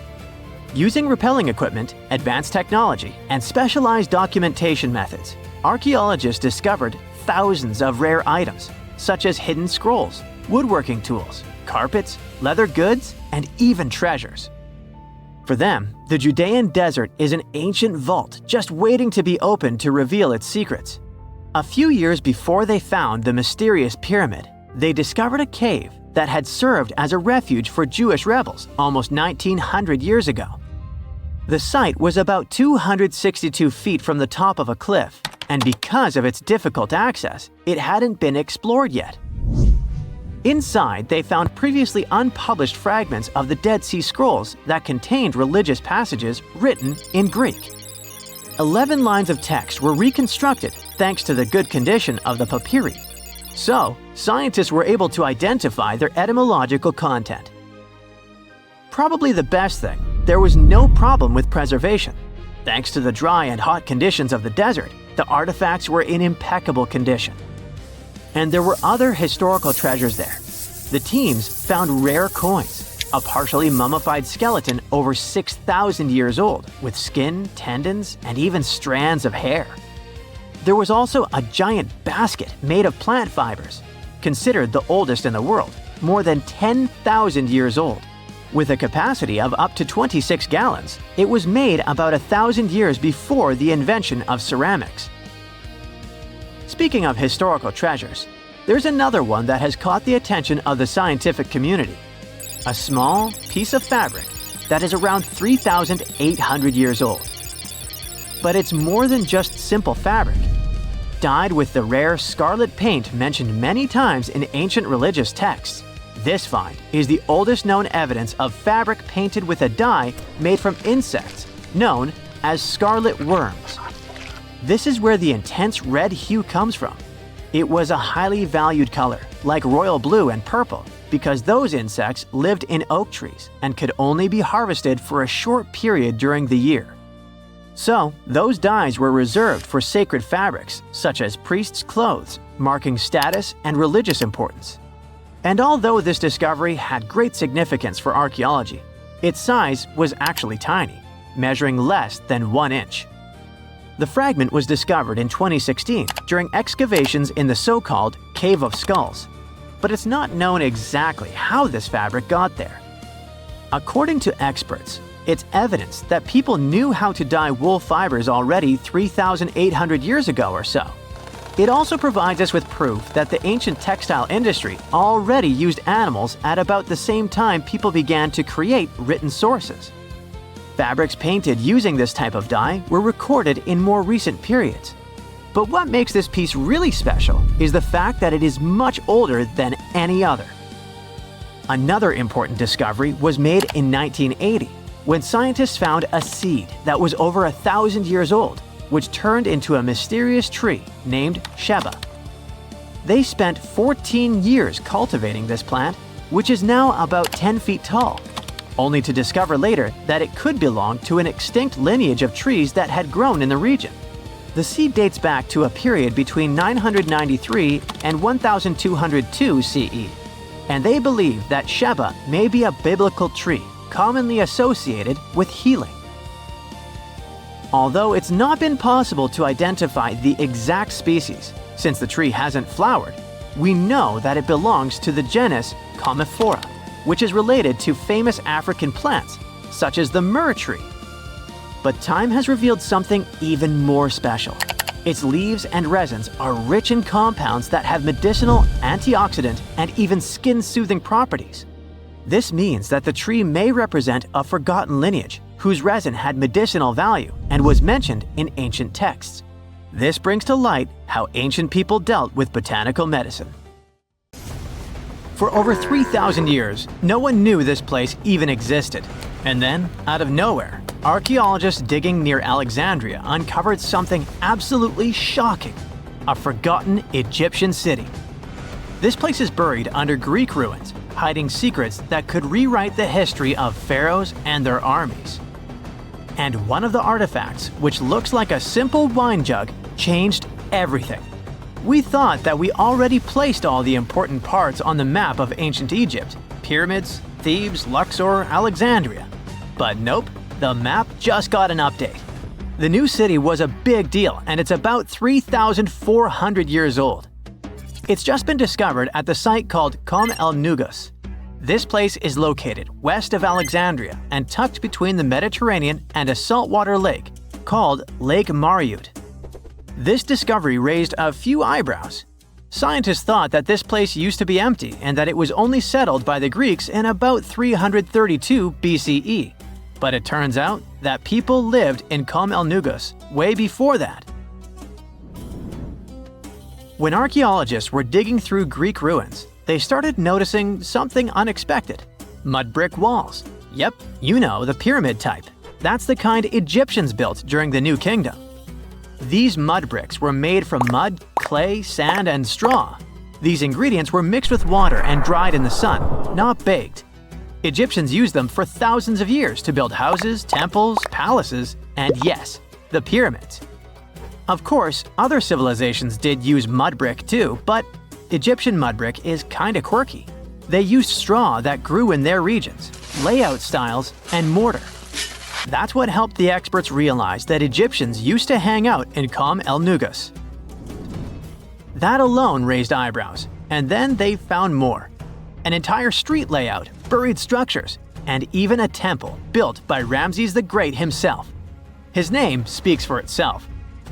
Using rappelling equipment, advanced technology, and specialized documentation methods, archaeologists discovered thousands of rare items, such as hidden scrolls, woodworking tools, carpets, leather goods, and even treasures. For them, the Judean Desert is an ancient vault just waiting to be opened to reveal its secrets. A few years before they found the mysterious pyramid, they discovered a cave that had served as a refuge for Jewish rebels almost 1,900 years ago. The site was about 262 feet from the top of a cliff and because of its difficult access, it hadn't been explored yet. Inside, they found previously unpublished fragments of the Dead Sea Scrolls that contained religious passages written in Greek. 11 lines of text were reconstructed thanks to the good condition of the papyri. So, scientists were able to identify their etymological content. Probably the best thing, there was no problem with preservation. Thanks to the dry and hot conditions of the desert, the artifacts were in impeccable condition. And there were other historical treasures there. The teams found rare coins, a partially mummified skeleton over 6,000 years old, with skin, tendons, and even strands of hair. There was also a giant basket made of plant fibers, considered the oldest in the world, more than 10,000 years old. With a capacity of up to 26 gallons, it was made about 1,000 years before the invention of ceramics. Speaking of historical treasures, there's another one that has caught the attention of the scientific community. A small piece of fabric that is around 3,800 years old. But it's more than just simple fabric. Dyed with the rare scarlet paint mentioned many times in ancient religious texts, this find is the oldest known evidence of fabric painted with a dye made from insects known as scarlet worms. This is where the intense red hue comes from. It was a highly valued color, like royal blue and purple, because those insects lived in oak trees and could only be harvested for a short period during the year. So, those dyes were reserved for sacred fabrics, such as priests' clothes, marking status and religious importance. And although this discovery had great significance for archaeology, its size was actually tiny, measuring less than 1 inch. The fragment was discovered in 2016 during excavations in the so-called Cave of Skulls, but it's not known exactly how this fabric got there. According to experts, it's evidence that people knew how to dye wool fibers already 3,800 years ago or so. It also provides us with proof that the ancient textile industry already used animals at about the same time people began to create written sources. Fabrics painted using this type of dye were recorded in more recent periods. But what makes this piece really special is the fact that it is much older than any other. Another important discovery was made in 1980, when scientists found a seed that was over 1,000 years old, which turned into a mysterious tree named Sheba. They spent 14 years cultivating this plant, which is now about 10 feet tall, only to discover later that it could belong to an extinct lineage of trees that had grown in the region. The seed dates back to a period between 993 and 1202 CE, and they believe that Sheba may be a biblical tree commonly associated with healing. Although it's not been possible to identify the exact species, since the tree hasn't flowered, we know that it belongs to the genus Commiphora, which is related to famous African plants, such as the myrrh tree. But time has revealed something even more special. Its leaves and resins are rich in compounds that have medicinal, antioxidant, and even skin-soothing properties. This means that the tree may represent a forgotten lineage whose resin had medicinal value and was mentioned in ancient texts. This brings to light how ancient people dealt with botanical medicine. For over 3,000 years, no one knew this place even existed. And then, out of nowhere, archaeologists digging near Alexandria uncovered something absolutely shocking: a forgotten Egyptian city. This place is buried under Greek ruins, hiding secrets that could rewrite the history of pharaohs and their armies. And one of the artifacts, which looks like a simple wine jug, changed everything. We thought that we already placed all the important parts on the map of ancient Egypt: pyramids, Thebes, Luxor, Alexandria. But nope, the map just got an update. The new city was a big deal, and it's about 3,400 years old. It's just been discovered at the site called Com el Nugus. This place is located west of Alexandria and tucked between the Mediterranean and a saltwater lake called Lake Mariut. This discovery raised a few eyebrows. Scientists thought that this place used to be empty and that it was only settled by the Greeks in about 332 BCE. But it turns out that people lived in Com el Nugus way before that. When archaeologists were digging through Greek ruins, they started noticing something unexpected. Mud brick walls. Yep, you know, the pyramid type. That's the kind Egyptians built during the New Kingdom. These mud bricks were made from mud, clay, sand, and straw. These ingredients were mixed with water and dried in the sun, not baked. Egyptians used them for thousands of years to build houses, temples, palaces, and yes, the pyramids. Of course, other civilizations did use mud brick too, but Egyptian mud brick is kinda quirky. They used straw that grew in their regions, layout styles, and mortar. That's what helped the experts realize that Egyptians used to hang out in Qom el-Nugus. That alone raised eyebrows, and then they found more. An entire street layout, buried structures, and even a temple built by Ramses the Great himself. His name speaks for itself.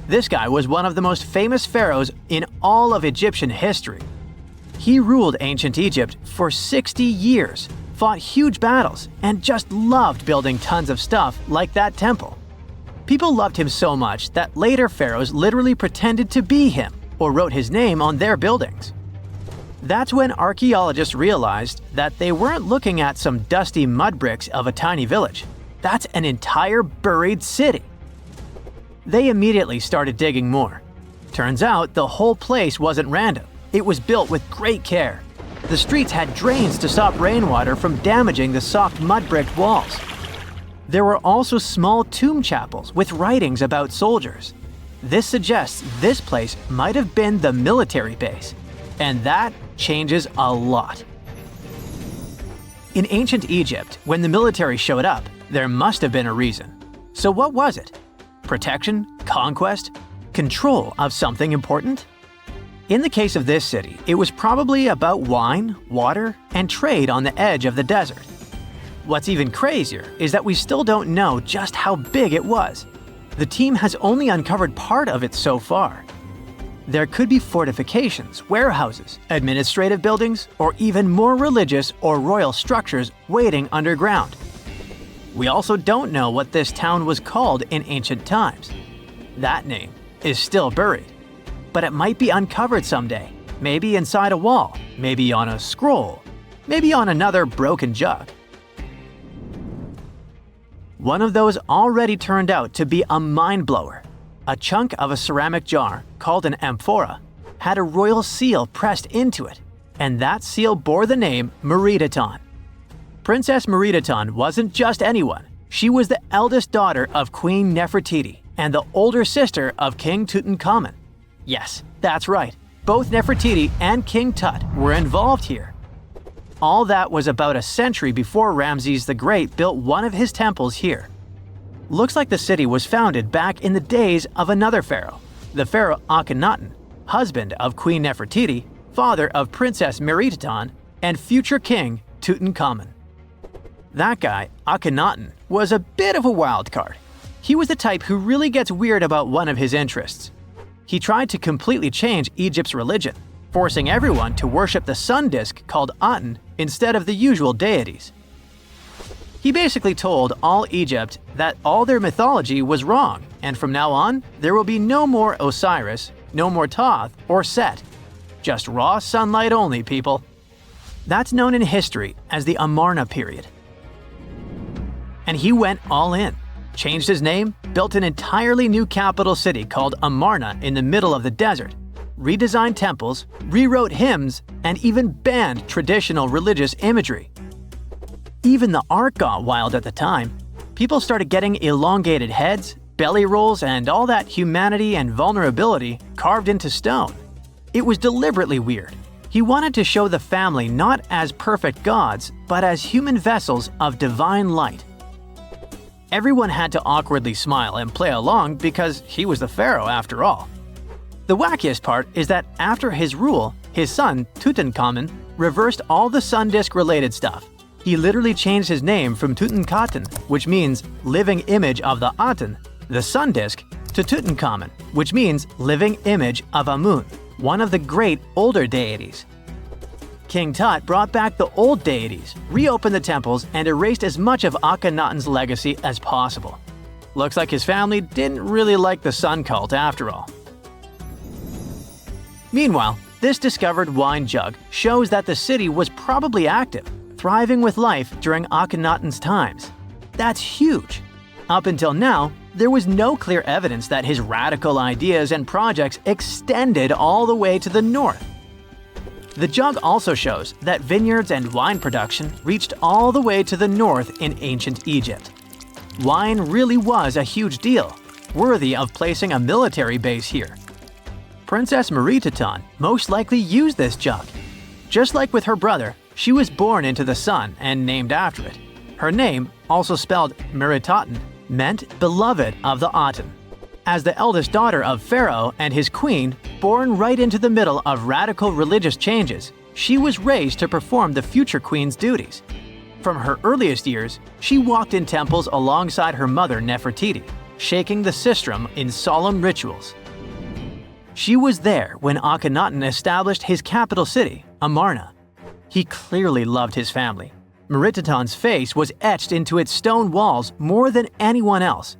This guy was one of the most famous pharaohs in all of Egyptian history. He ruled ancient Egypt for 60 years, fought huge battles, and just loved building tons of stuff like that temple. People loved him so much that later pharaohs literally pretended to be him or wrote his name on their buildings. That's when archaeologists realized that they weren't looking at some dusty mud bricks of a tiny village. That's an entire buried city. They immediately started digging more. Turns out the whole place wasn't random. It was built with great care. The streets had drains to stop rainwater from damaging the soft mud-brick walls. There were also small tomb chapels with writings about soldiers. This suggests this place might have been the military base, and that changes a lot. In ancient Egypt, when the military showed up, there must have been a reason. So what was it? Protection, conquest, control of something important? In the case of this city, it was probably about wine, water, and trade on the edge of the desert. What's even crazier is that we still don't know just how big it was. The team has only uncovered part of it so far. There could be fortifications, warehouses, administrative buildings, or even more religious or royal structures waiting underground. We also don't know what this town was called in ancient times. That name is still buried. But it might be uncovered someday, maybe inside a wall, maybe on a scroll, maybe on another broken jug. One of those already turned out to be a mind-blower. A chunk of a ceramic jar, called an amphora, had a royal seal pressed into it, and that seal bore the name Meritaton. Princess Meritaton wasn't just anyone. She was the eldest daughter of Queen Nefertiti and the older sister of King Tutankhamun. Yes, that's right. Both Nefertiti and King Tut were involved here. All that was about a century before Ramses the Great built one of his temples here. Looks like the city was founded back in the days of another pharaoh, the pharaoh Akhenaten, husband of Queen Nefertiti, father of Princess Meritaton, and future king Tutankhamun. That guy, Akhenaten, was a bit of a wild card. He was the type who really gets weird about one of his interests. He tried to completely change Egypt's religion, forcing everyone to worship the sun disk called Aten instead of the usual deities. He basically told all Egypt that all their mythology was wrong, and from now on, there will be no more Osiris, no more Thoth or Set. Just raw sunlight only, people. That's known in history as the Amarna period. And he went all in, changed his name, built an entirely new capital city called Amarna in the middle of the desert, redesigned temples, rewrote hymns, and even banned traditional religious imagery. Even the art got wild at the time. People started getting elongated heads, belly rolls, and all that humanity and vulnerability carved into stone. It was deliberately weird. He wanted to show the family not as perfect gods, but as human vessels of divine light. Everyone had to awkwardly smile and play along because he was the pharaoh after all. The wackiest part is that after his rule, his son, Tutankhamun, reversed all the sun disk-related stuff. He literally changed his name from Tutankhaten, which means living image of the Aten, the sun disk, to Tutankhamun, which means living image of Amun, one of the great older deities. King Tut brought back the old deities, reopened the temples, and erased as much of Akhenaten's legacy as possible. Looks like his family didn't really like the sun cult after all. Meanwhile, this discovered wine jug shows that the city was probably active, thriving with life during Akhenaten's times. That's huge. Up until now, there was no clear evidence that his radical ideas and projects extended all the way to the north. The jug also shows that vineyards and wine production reached all the way to the north in ancient Egypt. Wine really was a huge deal, worthy of placing a military base here. Princess Meritaton most likely used this jug. Just like with her brother, she was born into the sun and named after it. Her name, also spelled Meritaten, meant beloved of the Aten. As the eldest daughter of Pharaoh and his queen, born right into the middle of radical religious changes, she was raised to perform the future queen's duties. From her earliest years, she walked in temples alongside her mother Nefertiti, shaking the sistrum in solemn rituals. She was there when Akhenaten established his capital city, Amarna. He clearly loved his family. Meritaten's face was etched into its stone walls more than anyone else.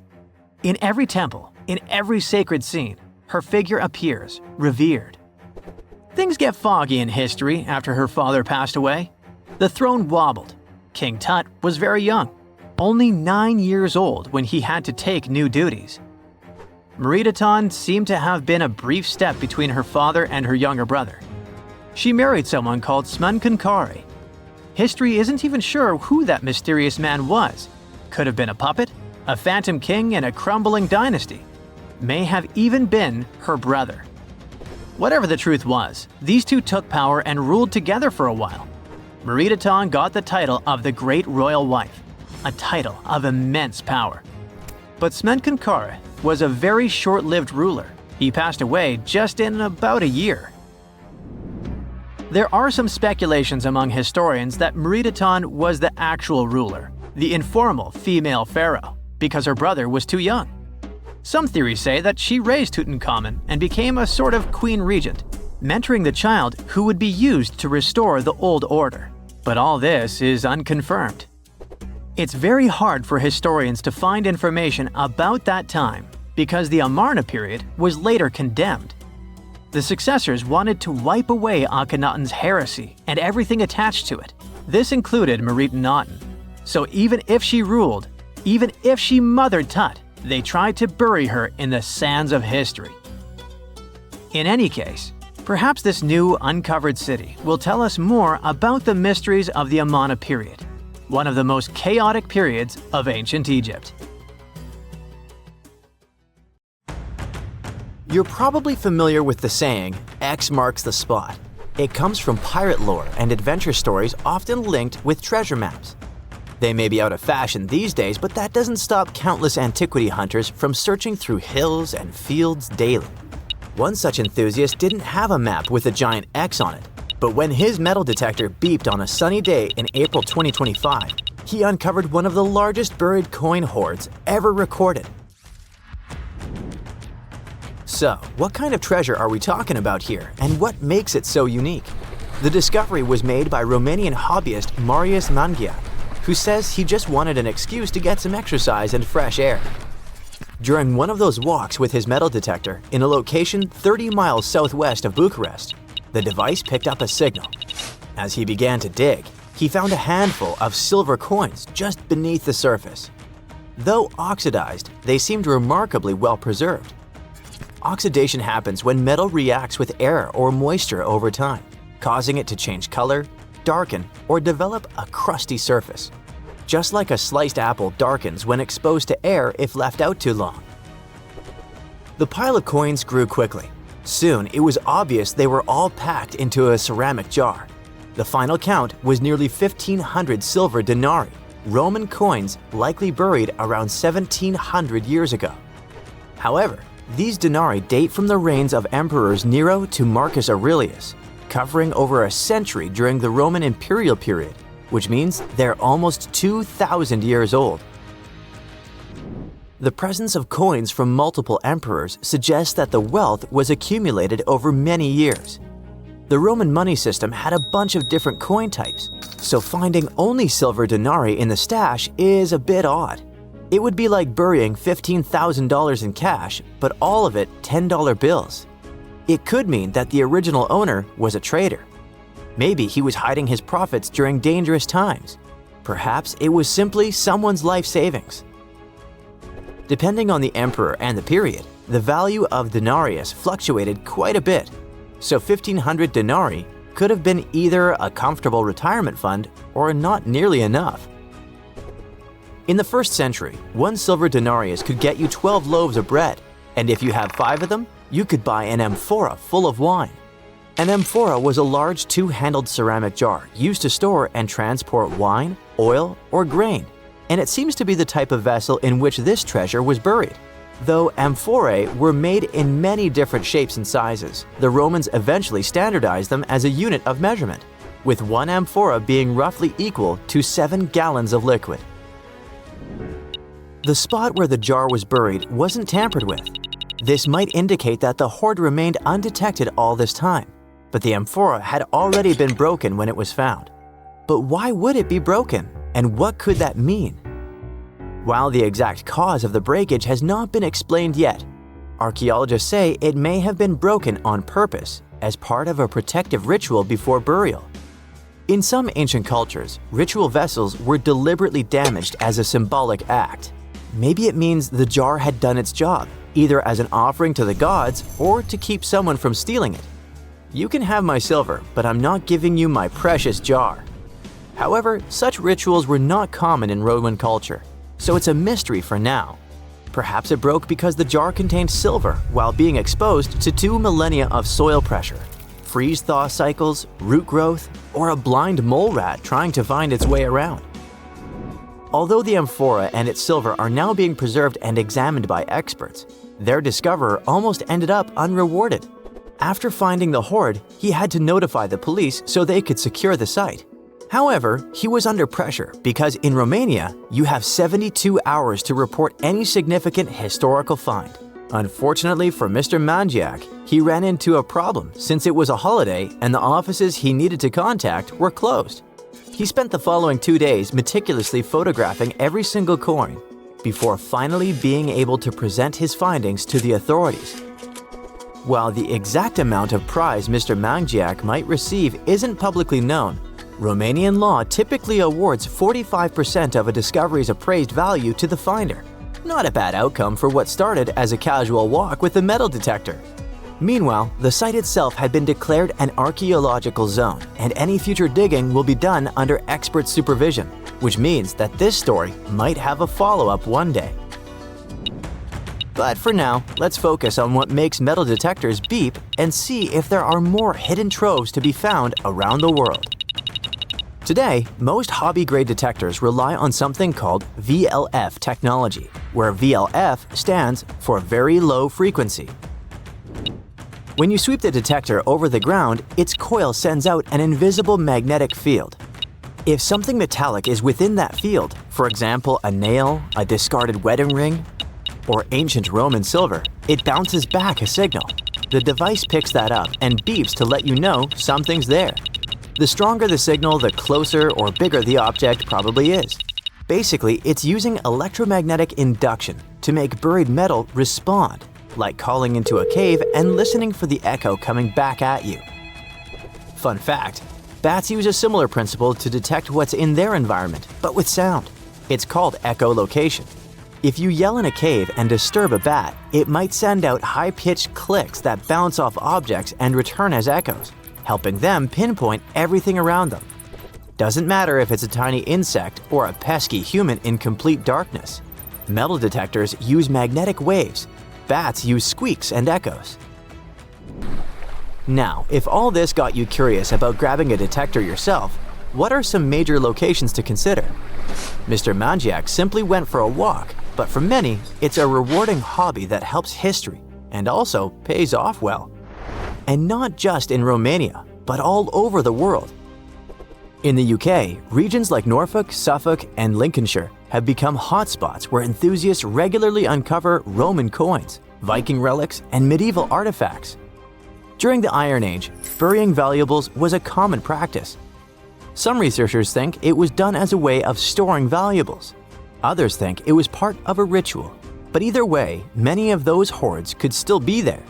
In every temple, in every sacred scene, her figure appears, revered. Things get foggy in history after her father passed away. The throne wobbled. King Tut was very young, only 9 years old when he had to take new duties. Meritaten seemed to have been a brief step between her father and her younger brother. She married someone called Smenkhkare. History isn't even sure who that mysterious man was. Could have been a puppet, a phantom king in a crumbling dynasty. May have even been her brother. Whatever the truth was, these two took power and ruled together for a while. Meritaten got the title of the Great Royal Wife, a title of immense power. But Smenkhkare was a very short-lived ruler. He passed away just in about a year. There are some speculations among historians that Meritaten was the actual ruler, the informal female pharaoh, because her brother was too young. Some theories say that she raised Tutankhamun and became a sort of queen regent, mentoring the child who would be used to restore the old order. But all this is unconfirmed. It's very hard for historians to find information about that time because the Amarna period was later condemned. The successors wanted to wipe away Akhenaten's heresy and everything attached to it. This included Meritaten. So even if she ruled, even if she mothered Tut, they tried to bury her in the sands of history. In any case, perhaps this new uncovered city will tell us more about the mysteries of the Amarna period, one of the most chaotic periods of ancient Egypt. You're probably familiar with the saying, X marks the spot. It comes from pirate lore and adventure stories often linked with treasure maps. They may be out of fashion these days, but that doesn't stop countless antiquity hunters from searching through hills and fields daily. One such enthusiast didn't have a map with a giant X on it, but when his metal detector beeped on a sunny day in April 2025, he uncovered one of the largest buried coin hoards ever recorded. So, what kind of treasure are we talking about here, and what makes it so unique? The discovery was made by Romanian hobbyist Marius Mangia, who says he just wanted an excuse to get some exercise and fresh air. During one of those walks with his metal detector in a location 30 miles southwest of Bucharest, the device picked up a signal. As he began to dig, he found a handful of silver coins just beneath the surface. Though oxidized, they seemed remarkably well preserved. Oxidation happens when metal reacts with air or moisture over time, causing it to change color, darken, or develop a crusty surface. Just like a sliced apple darkens when exposed to air if left out too long. The pile of coins grew quickly. Soon, it was obvious they were all packed into a ceramic jar. The final count was nearly 1,500 silver denarii, Roman coins likely buried around 1,700 years ago. However, these denarii date from the reigns of emperors Nero to Marcus Aurelius, covering over a century during the Roman imperial period, which means they're almost 2,000 years old. The presence of coins from multiple emperors suggests that the wealth was accumulated over many years. The Roman money system had a bunch of different coin types, so finding only silver denarii in the stash is a bit odd. It would be like burying $15,000 in cash, but all of it $10 bills. It could mean that the original owner was a traitor. Maybe he was hiding his profits during dangerous times. Perhaps it was simply someone's life savings. Depending on the emperor and the period, the value of denarius fluctuated quite a bit, so 1,500 denarii could have been either a comfortable retirement fund or not nearly enough. In the 1st century, 1 silver denarius could get you 12 loaves of bread, and if you have 5 of them, you could buy an amphora full of wine. An amphora was a large 2-handled ceramic jar used to store and transport wine, oil, or grain, and it seems to be the type of vessel in which this treasure was buried. Though amphorae were made in many different shapes and sizes, the Romans eventually standardized them as a unit of measurement, with 1 amphora being roughly equal to 7 gallons of liquid. The spot where the jar was buried wasn't tampered with. This might indicate that the hoard remained undetected all this time, but the amphora had already been broken when it was found. But why would it be broken, and what could that mean? While the exact cause of the breakage has not been explained yet, archaeologists say it may have been broken on purpose as part of a protective ritual before burial. In some ancient cultures, ritual vessels were deliberately damaged as a symbolic act. Maybe it means the jar had done its job, either as an offering to the gods or to keep someone from stealing it. You can have my silver, but I'm not giving you my precious jar. However, such rituals were not common in Roman culture, so it's a mystery for now. Perhaps it broke because the jar contained silver while being exposed to 2 millennia of soil pressure, freeze-thaw cycles, root growth, or a blind mole rat trying to find its way around. Although the amphora and its silver are now being preserved and examined by experts, their discoverer almost ended up unrewarded. After finding the hoard, he had to notify the police so they could secure the site. However, he was under pressure because in Romania, you have 72 hours to report any significant historical find. Unfortunately for Mr. Mangiac, he ran into a problem since it was a holiday and the offices he needed to contact were closed. He spent the following 2 days meticulously photographing every single coin before finally being able to present his findings to the authorities. While the exact amount of prize Mr. Mangiac might receive isn't publicly known, Romanian law typically awards 45% of a discovery's appraised value to the finder. Not a bad outcome for what started as a casual walk with a metal detector. Meanwhile, the site itself had been declared an archaeological zone, and any future digging will be done under expert supervision, which means that this story might have a follow-up one day. But for now, let's focus on what makes metal detectors beep and see if there are more hidden troves to be found around the world. Today, most hobby-grade detectors rely on something called VLF technology, where VLF stands for very low frequency. When you sweep the detector over the ground, its coil sends out an invisible magnetic field. If something metallic is within that field, for example a nail, a discarded wedding ring, or ancient Roman silver, it bounces back a signal. The device picks that up and beeps to let you know something's there. The stronger the signal, the closer or bigger the object probably is. Basically, it's using electromagnetic induction to make buried metal respond, like calling into a cave and listening for the echo coming back at you. Fun fact, bats use a similar principle to detect what's in their environment, but with sound. It's called echolocation. If you yell in a cave and disturb a bat, it might send out high-pitched clicks that bounce off objects and return as echoes, helping them pinpoint everything around them. Doesn't matter if it's a tiny insect or a pesky human in complete darkness. Metal detectors use magnetic waves. Bats use squeaks and echoes. Now, if all this got you curious about grabbing a detector yourself, what are some major locations to consider? Mr. Mangiac simply went for a walk, but for many, it's a rewarding hobby that helps history and also pays off well. And not just in Romania, but all over the world. In the UK, regions like Norfolk, Suffolk, and Lincolnshire have become hotspots where enthusiasts regularly uncover Roman coins, Viking relics, and medieval artifacts. During the Iron Age, burying valuables was a common practice. Some researchers think it was done as a way of storing valuables. Others think it was part of a ritual. But either way, many of those hoards could still be there.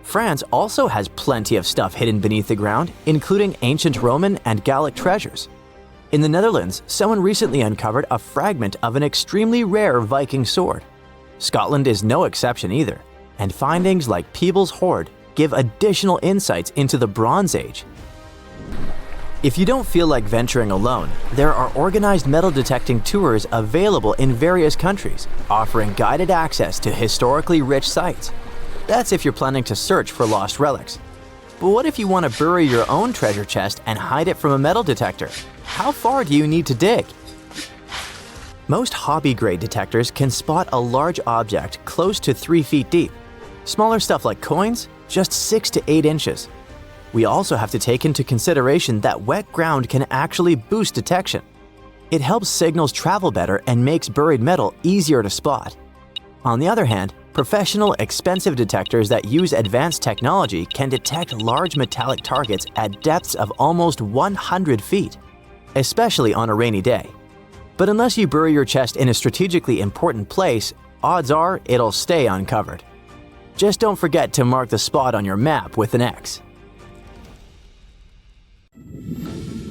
France also has plenty of stuff hidden beneath the ground, including ancient Roman and Gallic treasures. In the Netherlands, someone recently uncovered a fragment of an extremely rare Viking sword. Scotland is no exception either, and findings like Peebles' Horde give additional insights into the Bronze Age. If you don't feel like venturing alone, there are organized metal detecting tours available in various countries, offering guided access to historically rich sites. That's if you're planning to search for lost relics. But what if you want to bury your own treasure chest and hide it from a metal detector? How far do you need to dig? Most hobby-grade detectors can spot a large object close to 3 feet deep. Smaller stuff like coins, just 6 to 8 inches. We also have to take into consideration that wet ground can actually boost detection. It helps signals travel better and makes buried metal easier to spot. On the other hand, professional, expensive detectors that use advanced technology can detect large metallic targets at depths of almost 100 feet, especially on a rainy day. But unless you bury your chest in a strategically important place, odds are it'll stay uncovered. Just don't forget to mark the spot on your map with an X.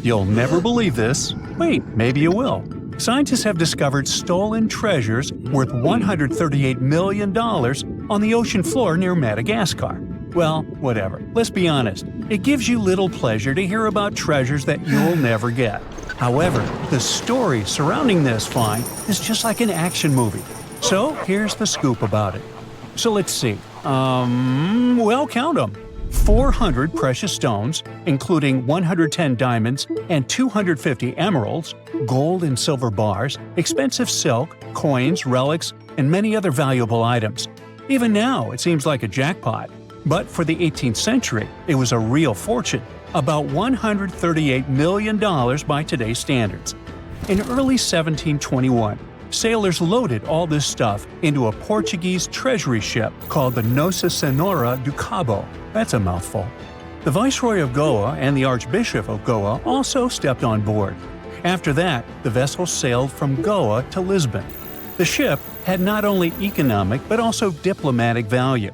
You'll never believe this. Wait, maybe you will. Scientists have discovered stolen treasures worth $138 million on the ocean floor near Madagascar. Well, whatever. Let's be honest. It gives you little pleasure to hear about treasures that you'll never get. However, the story surrounding this find is just like an action movie. So here's the scoop about it. So let's see. Count them. 400 precious stones, including 110 diamonds and 250 emeralds, gold and silver bars, expensive silk, coins, relics, and many other valuable items. Even now, it seems like a jackpot. But for the 18th century, it was a real fortune, about $138 million by today's standards. In early 1721, sailors loaded all this stuff into a Portuguese treasury ship called the Nossa Senhora do Cabo. That's a mouthful. The Viceroy of Goa and the Archbishop of Goa also stepped on board. After that, the vessel sailed from Goa to Lisbon. The ship had not only economic but also diplomatic value.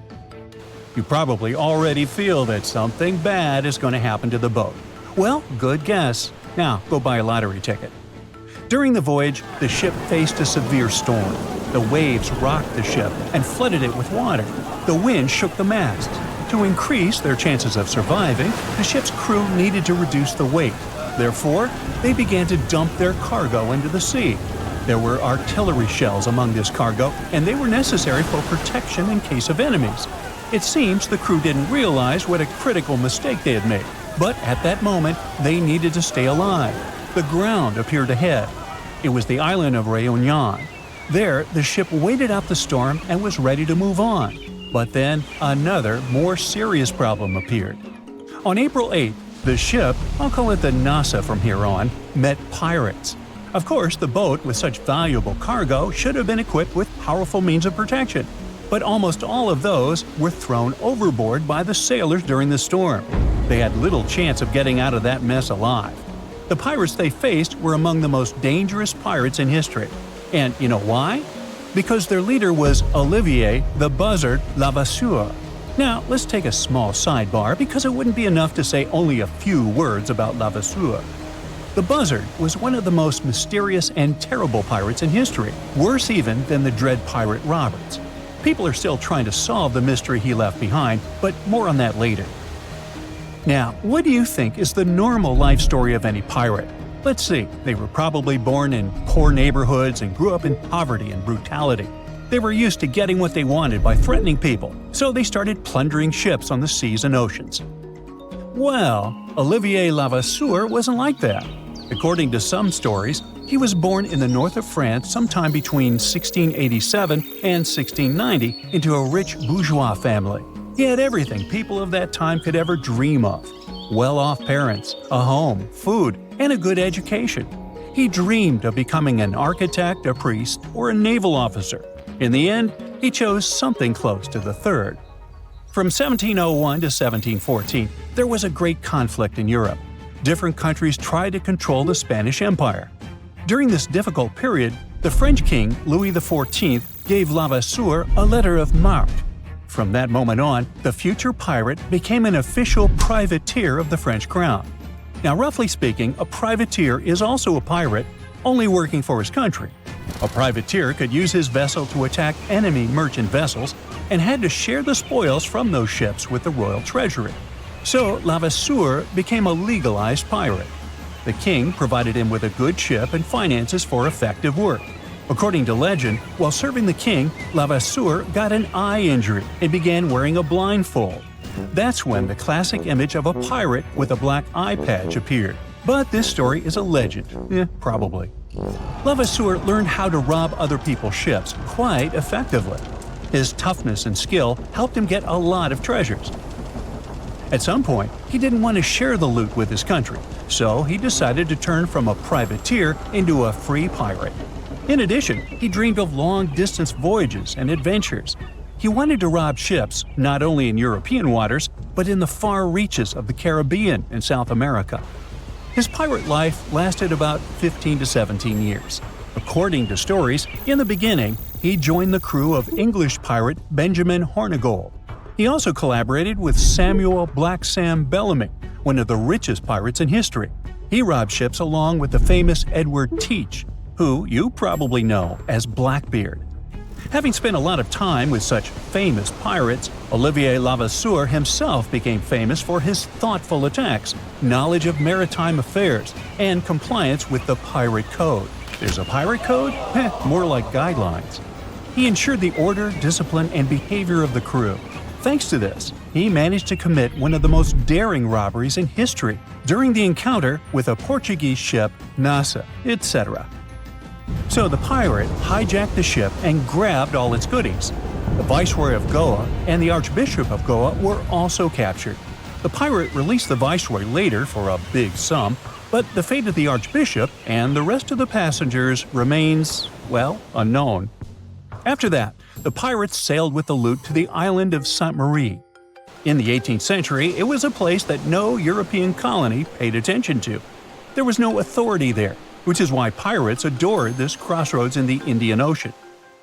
You probably already feel that something bad is going to happen to the boat. Well, good guess. Now, go buy a lottery ticket. During the voyage, the ship faced a severe storm. The waves rocked the ship and flooded it with water. The wind shook the masts. To increase their chances of surviving, the ship's crew needed to reduce the weight. Therefore, they began to dump their cargo into the sea. There were artillery shells among this cargo, and they were necessary for protection in case of enemies. It seems the crew didn't realize what a critical mistake they had made, but at that moment, they needed to stay alive. The ground appeared ahead. It was the island of Réunion. There, the ship waited out the storm and was ready to move on. But then another, more serious problem appeared. On April 8th, the ship, I'll call it the NASA from here on, met pirates. Of course, the boat with such valuable cargo should have been equipped with powerful means of protection. But almost all of those were thrown overboard by the sailors during the storm. They had little chance of getting out of that mess alive. The pirates they faced were among the most dangerous pirates in history. And you know why? Because their leader was Olivier the Buzzard Lavasour. Now, let's take a small sidebar because it wouldn't be enough to say only a few words about Lavasour. The Buzzard was one of the most mysterious and terrible pirates in history, worse even than the dread pirate Roberts. People are still trying to solve the mystery he left behind, but more on that later. Now, what do you think is the normal life story of any pirate? Let's see, they were probably born in poor neighborhoods and grew up in poverty and brutality. They were used to getting what they wanted by threatening people, so they started plundering ships on the seas and oceans. Well, Olivier Lavasour wasn't like that. According to some stories, he was born in the north of France sometime between 1687 and 1690 into a rich bourgeois family. He had everything people of that time could ever dream of. Well-off parents, a home, food, and a good education. He dreamed of becoming an architect, a priest, or a naval officer. In the end, he chose something close to the third. From 1701 to 1714, there was a great conflict in Europe. Different countries tried to control the Spanish Empire. During this difficult period, the French king, Louis XIV, gave Lavasour a letter of marque. From that moment on, the future pirate became an official privateer of the French crown. Now, roughly speaking, a privateer is also a pirate, only working for his country. A privateer could use his vessel to attack enemy merchant vessels and had to share the spoils from those ships with the royal treasury. So Lavasour became a legalized pirate. The king provided him with a good ship and finances for effective work. According to legend, while serving the king, Lavasour got an eye injury and began wearing a blindfold. That's when the classic image of a pirate with a black eye patch appeared. But this story is a legend. Probably. Lavasour learned how to rob other people's ships quite effectively. His toughness and skill helped him get a lot of treasures. At some point, he didn't want to share the loot with his country, so he decided to turn from a privateer into a free pirate. In addition, he dreamed of long-distance voyages and adventures. He wanted to rob ships not only in European waters, but in the far reaches of the Caribbean and South America. His pirate life lasted about 15 to 17 years. According to stories, in the beginning, he joined the crew of English pirate Benjamin Hornigold. He also collaborated with Samuel Black Sam Bellamy, one of the richest pirates in history. He robbed ships along with the famous Edward Teach, who you probably know as Blackbeard. Having spent a lot of time with such famous pirates, Olivier Lavasour himself became famous for his thoughtful attacks, knowledge of maritime affairs, and compliance with the pirate code. There's a pirate code? More like guidelines. He ensured the order, discipline, and behavior of the crew. Thanks to this, he managed to commit one of the most daring robberies in history during the encounter with a Portuguese ship, Nazca, etc. So the pirate hijacked the ship and grabbed all its goodies. The Viceroy of Goa and the Archbishop of Goa were also captured. The pirate released the Viceroy later for a big sum, but the fate of the Archbishop and the rest of the passengers remains, well, unknown. After that, the pirates sailed with the loot to the island of Sainte Marie. In the 18th century, it was a place that no European colony paid attention to. There was no authority there, which is why pirates adored this crossroads in the Indian Ocean.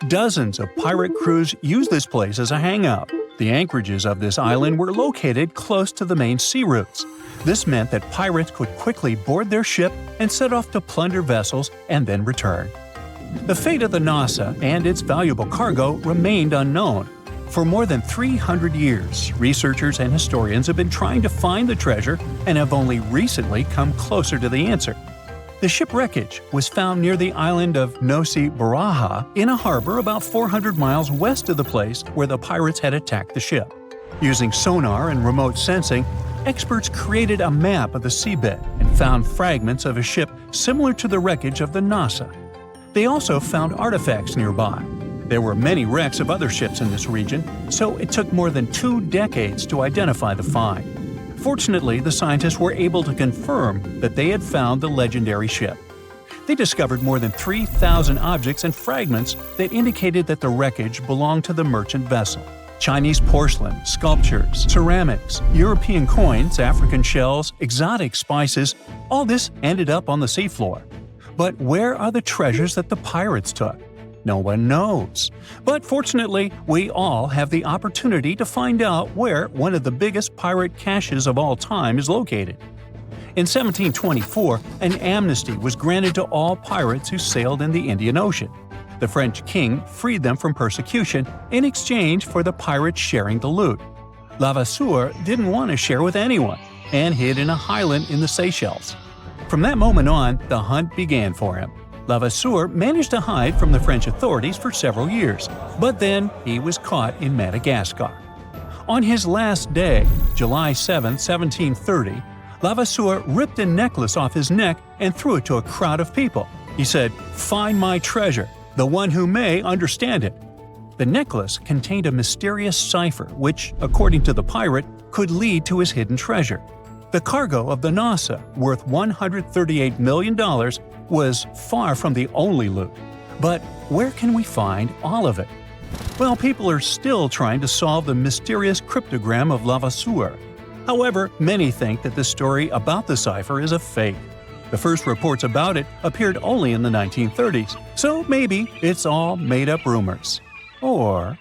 Dozens of pirate crews used this place as a hangout. The anchorages of this island were located close to the main sea routes. This meant that pirates could quickly board their ship and set off to plunder vessels and then return. The fate of the Nazca and its valuable cargo remained unknown. For more than 300 years, researchers and historians have been trying to find the treasure and have only recently come closer to the answer. The ship wreckage was found near the island of Nossi Baraha in a harbor about 400 miles west of the place where the pirates had attacked the ship. Using sonar and remote sensing, experts created a map of the seabed and found fragments of a ship similar to the wreckage of the Nazca. They also found artifacts nearby. There were many wrecks of other ships in this region, so it took more than 2 decades to identify the find. Fortunately, the scientists were able to confirm that they had found the legendary ship. They discovered more than 3,000 objects and fragments that indicated that the wreckage belonged to the merchant vessel. Chinese porcelain, sculptures, ceramics, European coins, African shells, exotic spices – all this ended up on the seafloor. But where are the treasures that the pirates took? No one knows. But fortunately, we all have the opportunity to find out where one of the biggest pirate caches of all time is located. In 1724, an amnesty was granted to all pirates who sailed in the Indian Ocean. The French king freed them from persecution in exchange for the pirates sharing the loot. Lavasour didn't want to share with anyone and hid in a highland in the Seychelles. From that moment on, the hunt began for him. Lavasour managed to hide from the French authorities for several years, but then he was caught in Madagascar. On his last day, July 7, 1730, Lavasour ripped a necklace off his neck and threw it to a crowd of people. He said, "Find my treasure, the one who may understand it." The necklace contained a mysterious cipher which, according to the pirate, could lead to his hidden treasure. The cargo of the Nazca, worth $138 million, was far from the only loot. But where can we find all of it? Well, people are still trying to solve the mysterious cryptogram of Lavasour. However, many think that the story about the cipher is a fake. The first reports about it appeared only in the 1930s, so maybe it's all made-up rumors. Or